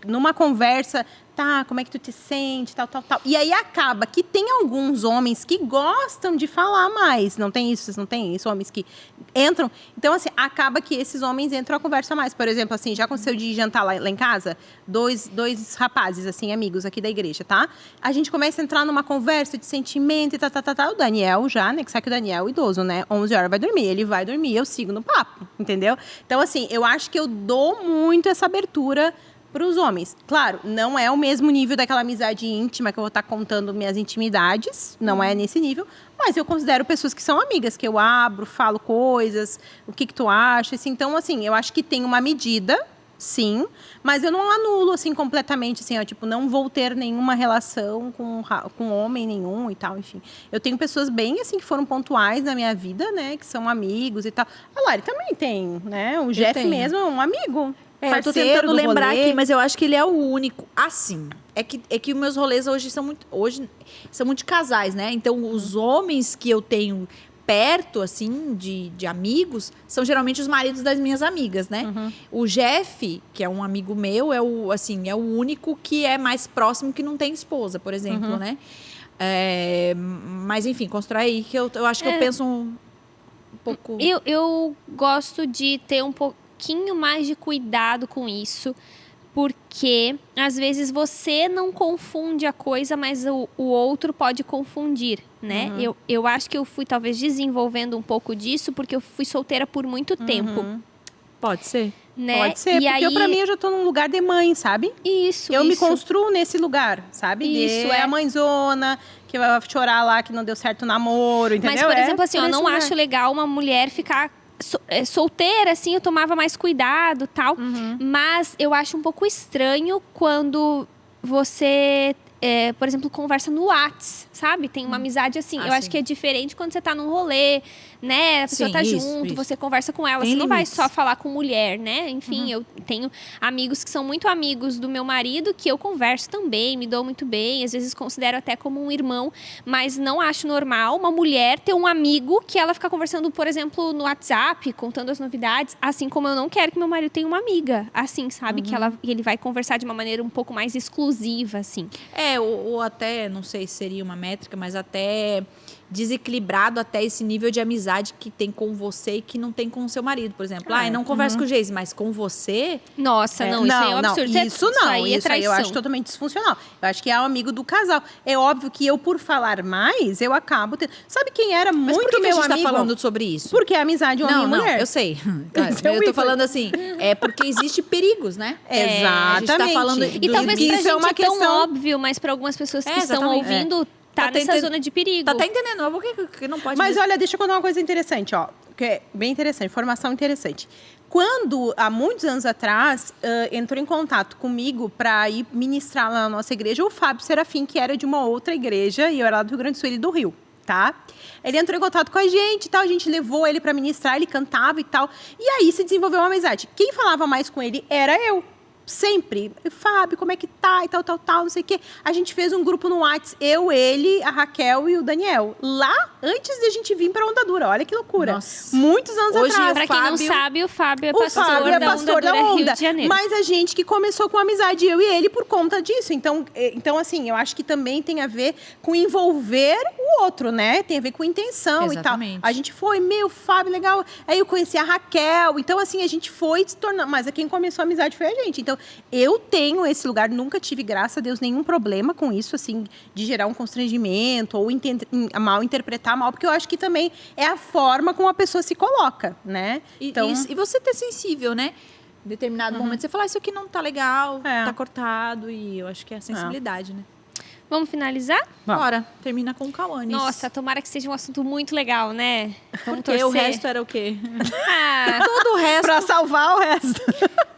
Numa conversa, tá, como é que tu te sente, tal. E aí acaba que tem alguns homens que gostam de falar mais. Não tem isso? Vocês não têm isso? Homens que entram. Então, assim, acaba que esses homens entram a conversa mais. Por exemplo, assim, já aconteceu de jantar lá em casa, dois rapazes, assim, amigos aqui da igreja, tá? A gente começa a entrar numa conversa de sentimento e tal. O Daniel já, né, que sabe que o Daniel é idoso, né? 11 horas vai dormir. Ele vai dormir, eu sigo no papo, entendeu? Então, assim, eu acho que eu dou muito essa abertura para os homens. Claro, não é o mesmo nível daquela amizade íntima que eu vou estar contando minhas intimidades, não é nesse nível, mas eu considero pessoas que são amigas, que eu abro, falo coisas, o que tu acha, assim. Então, assim, eu acho que tem uma medida, sim, mas eu não anulo, assim, completamente, assim, ó, tipo, não vou ter nenhuma relação com homem nenhum e tal, enfim. Eu tenho pessoas bem, assim, que foram pontuais na minha vida, né, que são amigos e tal. A Lari também tem, né, o Jeff tenho. mesmo é um amigo. É, eu tô Parceiro tentando do lembrar rolê. aqui, mas eu acho que ele é o único. Assim, é que os meus rolês hoje são muito de casais, né? Então, os homens que eu tenho perto, assim, de amigos, são geralmente os maridos das minhas amigas, né? O Jeff, que é um amigo meu, é o único que é mais próximo que não tem esposa, por exemplo, né? Mas, enfim, constrói aí que eu acho que eu penso um pouco... Eu gosto de ter um pouquinho mais de cuidado com isso, porque às vezes você não confunde a coisa, mas o outro pode confundir, né? Eu acho que eu fui talvez desenvolvendo um pouco disso, porque eu fui solteira por muito tempo, Pode ser. né? Pode ser, E porque aí, pra mim eu já tô num lugar de mãe, sabe? Eu me isso. construo nesse lugar, sabe? Isso, A mãezona, que vai chorar lá que não deu certo o namoro, entendeu? Mas, por exemplo, assim, por eu esse não lugar. acho legal uma mulher ficar solteira, assim, eu tomava mais cuidado, tal. Mas eu acho um pouco estranho quando você, por exemplo, conversa no Whats, sabe? Tem uma amizade assim. Eu acho sim. que é diferente quando você tá num rolê, né? A pessoa Sim, tá isso, junto, isso. você conversa com ela. Tem Você não vai limites. só falar com mulher, né? Enfim, eu tenho amigos que são muito amigos do meu marido, que eu converso também, me dou muito bem. Às vezes considero até como um irmão, mas não acho normal uma mulher ter um amigo que ela fica conversando, por exemplo, no WhatsApp, contando as novidades, assim como eu não quero que meu marido tenha uma amiga, assim, sabe? Que ele vai conversar de uma maneira um pouco mais exclusiva, assim. Ou até, não sei se seria uma métrica, mas até desequilibrado até esse nível de amizade que tem com você e que não tem com o seu marido, por exemplo. Eu não converso com o Geise, mas com você... Nossa, não, isso aí é um absurdo. Isso não, aí é isso aí eu traição. acho totalmente disfuncional. Eu acho que é o amigo do casal. É óbvio que eu, por falar mais, eu acabo tendo... Sabe quem era Mas muito por que meu a gente amigo? tá falando sobre isso? Porque é amizade homem e Não, mulher. eu sei. Esse é o Eu tô ícone. falando assim, é porque existe perigos, né? Exatamente. A gente tá falando E talvez pra Isso gente é uma é tão questão... óbvio, mas para algumas pessoas que estão exatamente. ouvindo tá nessa zona de perigo. Tá até entendendo, por que não pode... Mas olha, deixa eu contar uma coisa interessante, ó. Que é bem interessante, informação interessante. Quando, há muitos anos atrás, entrou em contato comigo para ir ministrar lá na nossa igreja, o Fábio Serafim, que era de uma outra igreja, e eu era lá do Rio Grande do Sul, ele do Rio, tá? Ele entrou em contato com a gente e tal, a gente levou ele para ministrar, ele cantava e tal. E aí se desenvolveu uma amizade. Quem falava mais com ele era eu. Sempre. Fábio, como é que tá? E tal, não sei o quê. A gente fez um grupo no WhatsApp, eu, ele, a Raquel e o Daniel. Lá, antes de a gente vir pra Onda Dura. Olha que loucura. Nossa. Muitos anos Hoje, atrás. Pra quem não sabe, o Fábio é O Fábio é pastor da Onda. Rio de Janeiro. Mas a gente que começou com amizade, eu e ele, por conta disso. Então, assim, eu acho que também tem a ver com envolver o outro, né? Tem a ver com intenção Exatamente. e tal. A gente foi, Fábio, legal. Aí eu conheci a Raquel. Então, assim, a gente foi se tornando... Mas quem começou a amizade foi a gente. Então, eu tenho esse lugar, nunca tive, graças a Deus, nenhum problema com isso, assim, de gerar um constrangimento ou mal interpretar mal, porque eu acho que também é a forma como a pessoa se coloca, né? Então... E você ter sensível, né? Em determinado momento, você falar, isso aqui não tá legal, tá cortado, e eu acho que é a sensibilidade, né? Vamos finalizar? Bora, termina com o Cauane. Nossa, tomara que seja um assunto muito legal, né? Vamos porque torcer. o resto era o quê? Ah, Todo o resto... Pra salvar o resto.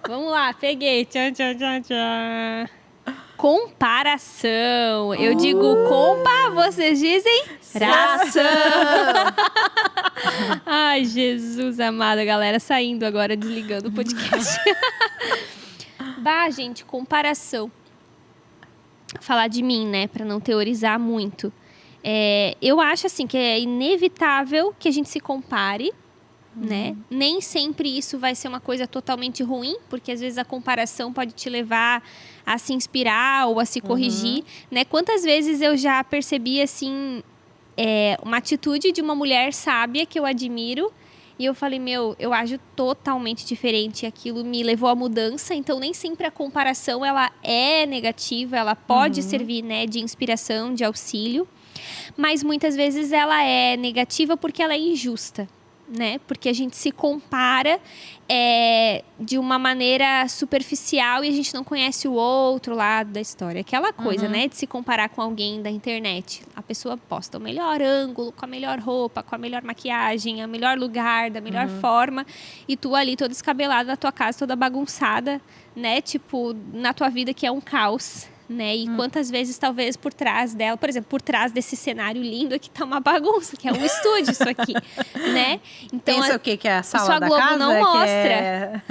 vamos lá, peguei. Tchan, tchan, tchan, tchan. Comparação. Eu digo compa, vocês dizem ração. Ai, Jesus amado, a galera saindo agora, desligando o podcast. Bah, gente, comparação. Falar de mim, né, pra não teorizar muito. Eu acho, assim, que é inevitável que a gente se compare, né? Nem sempre isso vai ser uma coisa totalmente ruim, porque às vezes a comparação pode te levar a se inspirar ou a se corrigir, né? Quantas vezes eu já percebi, assim, uma atitude de uma mulher sábia que eu admiro e eu falei, eu ajo totalmente diferente e aquilo me levou à mudança, então nem sempre a comparação, ela é negativa, ela pode servir, né, de inspiração, de auxílio, mas muitas vezes ela é negativa porque ela é injusta, né? Porque a gente se compara de uma maneira superficial e a gente não conhece o outro lado da história. Aquela coisa, né? De se comparar com alguém da internet. A pessoa posta o melhor ângulo, com a melhor roupa, com a melhor maquiagem, o melhor lugar, da melhor forma. E tu ali toda descabelada na tua casa, toda bagunçada, né? Tipo, na tua vida que é um caos. Né? E quantas vezes, talvez, por trás dela, por exemplo, por trás desse cenário lindo aqui tá uma bagunça, que é um estúdio isso aqui, né? Então, pensa o quê? Que é a sala sua da Globo casa? não mostra.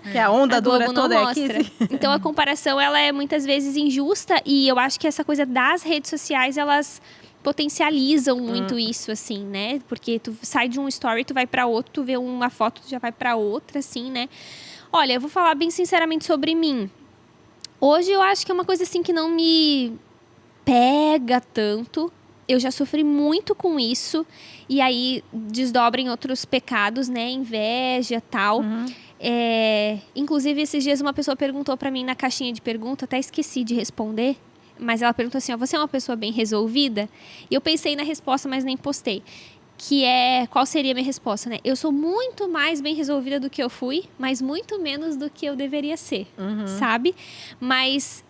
Que a onda dura Globo toda não aqui. mostra. Então, a comparação, ela é muitas vezes injusta e eu acho que essa coisa das redes sociais, elas potencializam muito isso, assim, né? Porque tu sai de um story, tu vai pra outro, tu vê uma foto, tu já vai pra outra, assim, né? Olha, eu vou falar bem sinceramente sobre mim. Hoje eu acho que é uma coisa assim que não me pega tanto. Eu já sofri muito com isso. E aí desdobra em outros pecados, né? Inveja e tal. Inclusive, esses dias uma pessoa perguntou pra mim na caixinha de pergunta, até esqueci de responder. Mas ela perguntou assim, você é uma pessoa bem resolvida? E eu pensei na resposta, mas nem postei. Qual seria a minha resposta, né? Eu sou muito mais bem resolvida do que eu fui, mas muito menos do que eu deveria ser, sabe? Mas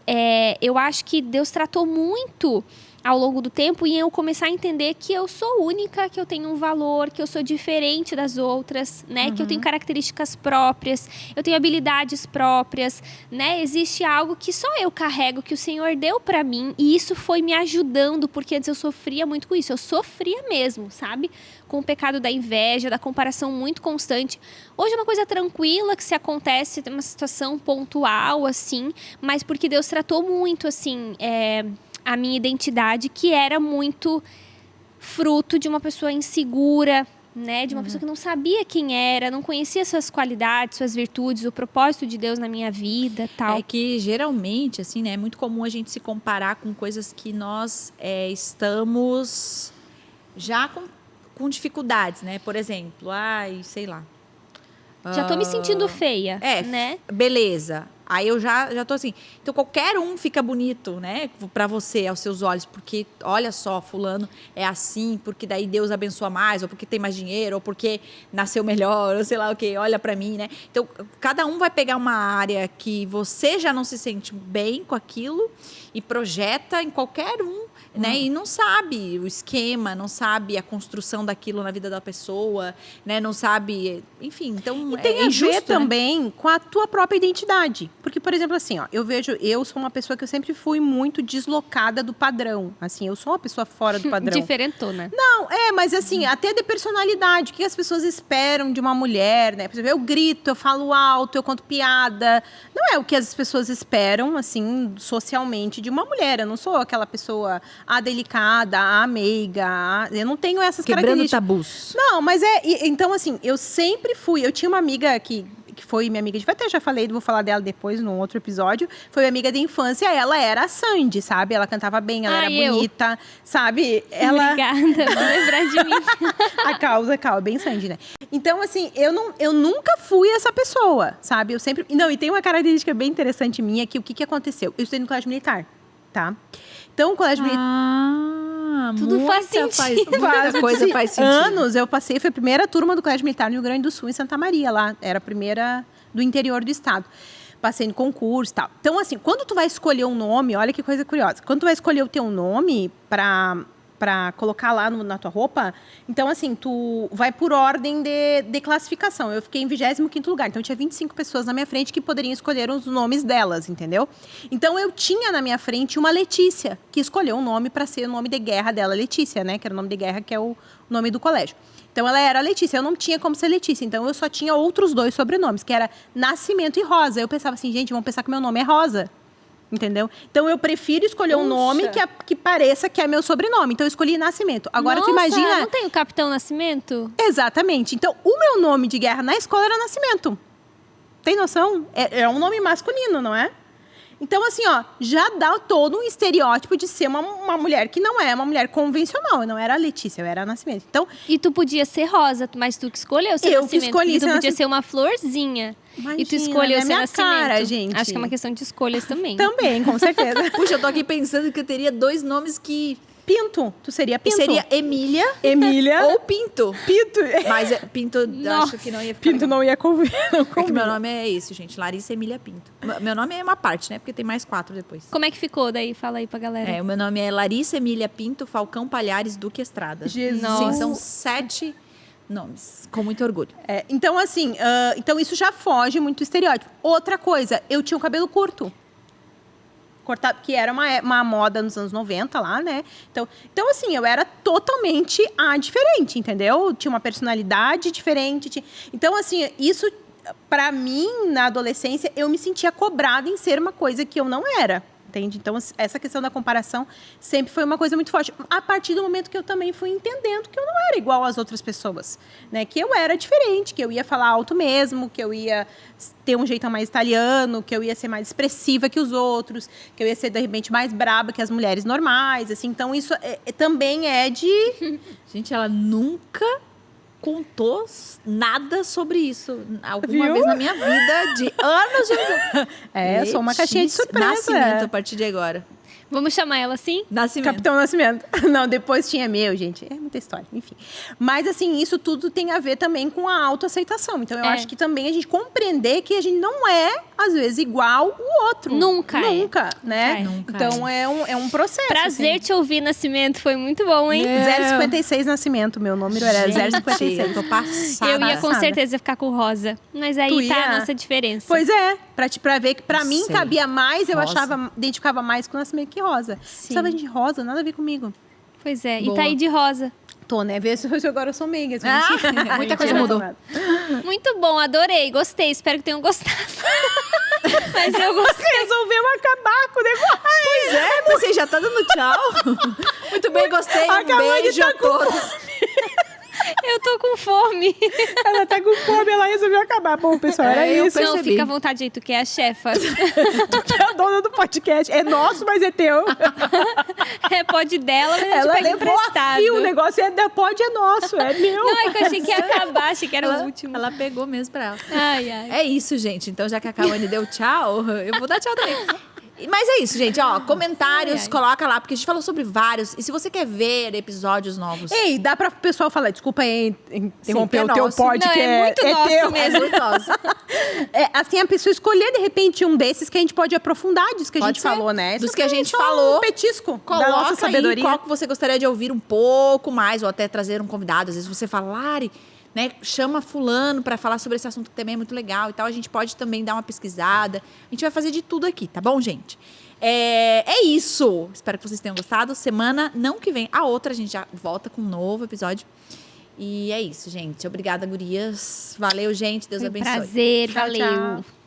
eu acho que Deus tratou muito ao longo do tempo e eu começar a entender que eu sou única, que eu tenho um valor, que eu sou diferente das outras, né? Que eu tenho características próprias, eu tenho habilidades próprias, né? Existe algo que só eu carrego, que o Senhor deu pra mim e isso foi me ajudando, porque antes eu sofria muito com isso, eu sofria mesmo, sabe? Com o pecado da inveja, da comparação muito constante. Hoje é uma coisa tranquila que se acontece, tem uma situação pontual, assim, mas porque Deus tratou muito, assim, a minha identidade, que era muito fruto de uma pessoa insegura, né? De uma pessoa que não sabia quem era, não conhecia suas qualidades, suas virtudes, o propósito de Deus na minha vida, tal. É que geralmente, assim, né? É muito comum a gente se comparar com coisas que nós estamos já com dificuldades, né? Por exemplo, sei lá. Já tô me sentindo feia, né? Beleza. Aí eu já tô assim. Então, qualquer um fica bonito, né? Pra você, aos seus olhos. Porque, olha só, fulano é assim, porque daí Deus abençoa mais, ou porque tem mais dinheiro, ou porque nasceu melhor, ou sei lá o quê. Olha pra mim, né? Então, cada um vai pegar uma área que você já não se sente bem com aquilo e projeta em qualquer um né? E não sabe o esquema, não sabe a construção daquilo na vida da pessoa, né? Não sabe, enfim, então E tem é a injusto, ver né? também com a tua própria identidade. Porque, por exemplo, assim, ó, eu sou uma pessoa que eu sempre fui muito deslocada do padrão. Assim, eu sou uma pessoa fora do padrão. Diferentona. Não, mas assim, até de personalidade. O que as pessoas esperam de uma mulher, né? Por exemplo, eu grito, eu falo alto, eu conto piada. Não é o que as pessoas esperam, assim, socialmente de uma mulher. Eu não sou aquela pessoa delicada, meiga. Eu não tenho essas Quebrando características. tabus. Não, mas então, assim, eu sempre fui. Eu tinha uma amiga que foi minha amiga, até já falei, vou falar dela depois, num outro episódio. Foi minha amiga de infância, ela era a Sandy, sabe? Ela cantava bem, ela era bonita, sabe? Obrigada por lembrar de mim. A causa, bem Sandy, né? Então, assim, eu nunca fui essa pessoa, sabe? Eu sempre. Não, e tem uma característica bem interessante minha, que o que aconteceu? Eu estudei no colégio militar, tá? Então, o colégio militar. Tudo faz sentido. Muita coisa faz sentido. Anos eu passei, foi a primeira turma do Colégio Militar no Rio Grande do Sul, em Santa Maria, lá. Era a primeira do interior do estado. Passei no concurso e tal. Então, assim, quando tu vai escolher um nome, olha que coisa curiosa. Quando tu vai escolher o teu nome para colocar lá na tua roupa, então, assim, tu vai por ordem de classificação. Eu fiquei em 25º lugar, então tinha 25 pessoas na minha frente que poderiam escolher os nomes delas, entendeu? Então, eu tinha na minha frente uma Letícia, que escolheu um nome para ser o nome de guerra dela, Letícia, né? Que era o nome de guerra, que é o nome do colégio. Então, ela era Letícia, eu não tinha como ser Letícia, então eu só tinha outros 2 sobrenomes, que era Nascimento e Rosa. Eu pensava assim, gente, vão pensar que meu nome é Rosa. Entendeu? Então, eu prefiro escolher um nome que pareça que é meu sobrenome. Então, eu escolhi Nascimento. Agora, Nossa, tu imagina... não tem o Capitão Nascimento? Exatamente. Então, o meu nome de guerra na escola era Nascimento. Tem noção? É um nome masculino, não é? Então, assim, ó, já dá todo um estereótipo de ser uma mulher que não é uma mulher convencional. Eu não era a Letícia, eu era a Nascimento. Então, E tu podia ser Rosa, mas tu que escolheu ser Eu que Nascimento. escolhi E tu ser podia ser uma florzinha. imagina, E tu escolheu é ser minha Nascimento. cara, gente. Acho que é uma questão de escolhas também. Também, com certeza. Puxa, eu tô aqui pensando que eu teria 2 nomes que Pinto. Tu seria Pinto. seria Emília Emília ou Pinto. Pinto. Mas Pinto, Nossa. acho que não ia ficar Pinto legal. não ia convir. É que meu nome é esse, gente. Larissa Emília Pinto. Meu nome é uma parte, né? Porque tem mais 4 depois. Como é que ficou daí? Fala aí pra galera. O meu nome é Larissa Emília Pinto Falcão Palhares Duque Estrada. Jesus. Sim, são 7 nomes. Com muito orgulho. Então, assim, então isso já foge muito do estereótipo. Outra coisa, eu tinha o cabelo curto. Cortado, que era uma moda nos anos 90 lá, né? Então, assim, eu era totalmente diferente, entendeu? Tinha uma personalidade diferente. Então, assim, isso, pra mim, na adolescência, eu me sentia cobrada em ser uma coisa que eu não era. Entende? Então, essa questão da comparação sempre foi uma coisa muito forte. A partir do momento que eu também fui entendendo que eu não era igual às outras pessoas, né? Que eu era diferente, que eu ia falar alto mesmo, que eu ia ter um jeito mais italiano, que eu ia ser mais expressiva que os outros, que eu ia ser, de repente, mais braba que as mulheres normais, assim. Então, isso também é de... Gente, ela nunca contou nada sobre isso alguma Viu? vez na minha vida, de anos de... eu sou uma caixinha de surpresa. Nascimento a partir de agora. Vamos chamar ela assim? Nascimento. Capitão Nascimento. Não, depois tinha meu, gente. É muita história, enfim. Mas, assim, isso tudo tem a ver também com a autoaceitação. Então, eu acho que também a gente compreender que a gente não é, às vezes, igual o outro. Nunca é. Nunca, né? Nunca então, é um processo. Prazer te ouvir, Nascimento. Foi muito bom, hein? 056 Nascimento, meu número era Gente, 056. eu tô passada. Eu ia com passada. certeza ficar com Rosa. Mas Tu aí tá ia? a nossa diferença. Pois é, pra ver que pra mim Sei. cabia mais, eu Rosa. identificava mais com o Nascimento que Rosa. Sim. Sabe de Rosa, nada a ver comigo. Pois é. E Boa. tá aí de Rosa. Tô, né? Vê se agora eu sou meiga. assim, Muita coisa mentira. mudou. Muito bom, adorei, gostei. Espero que tenham gostado. Mas eu gostei. Resolveu acabar com o negócio. Pois é, você já tá dando tchau. Muito bem, gostei. Um Acabou de beijo tá a todos. Eu tô com fome. Ela tá com fome, ela resolveu acabar. Bom, pessoal, era eu isso. Não, percebi. fica à vontade aí, tu que é a chefa. Tu que é a dona do podcast. É nosso, mas é teu. É pode dela, mas a gente Ela pega levou a emprestado. fio, o negócio da pod é nosso, é meu. Não, é que eu achei que ia acabar, achei que era o último. Ela pegou mesmo pra ela. Ai, ai. É isso, gente. Então, já que a Cauane deu tchau, eu vou dar tchau também. Mas é isso, gente. Ó, comentários, Ai, ai. coloca lá, porque a gente falou sobre vários. E se você quer ver episódios novos... Ei, dá pra o pessoal falar, desculpa aí interromper Sim, o teu nosso. pod, Não, que é muito nosso teu. mesmo. É muito nosso. É, assim, a pessoa escolher, de repente, um desses que a gente pode aprofundar disso que a Pode gente ser. falou, né? Dos Só que a pra- gente só falou. Um petisco da Coloca nossa aí sabedoria. qual que você gostaria de ouvir um pouco mais, ou até trazer um convidado. Às vezes você fala, Lari, né, chama fulano para falar sobre esse assunto que também é muito legal e tal. A gente pode também dar uma pesquisada. A gente vai fazer de tudo aqui, tá bom, gente? É isso. Espero que vocês tenham gostado. Semana não que vem, a outra a gente já volta com um novo episódio. E é isso, gente. Obrigada, gurias. Valeu, gente. Deus Foi um abençoe. prazer, Tchau, valeu. tchau.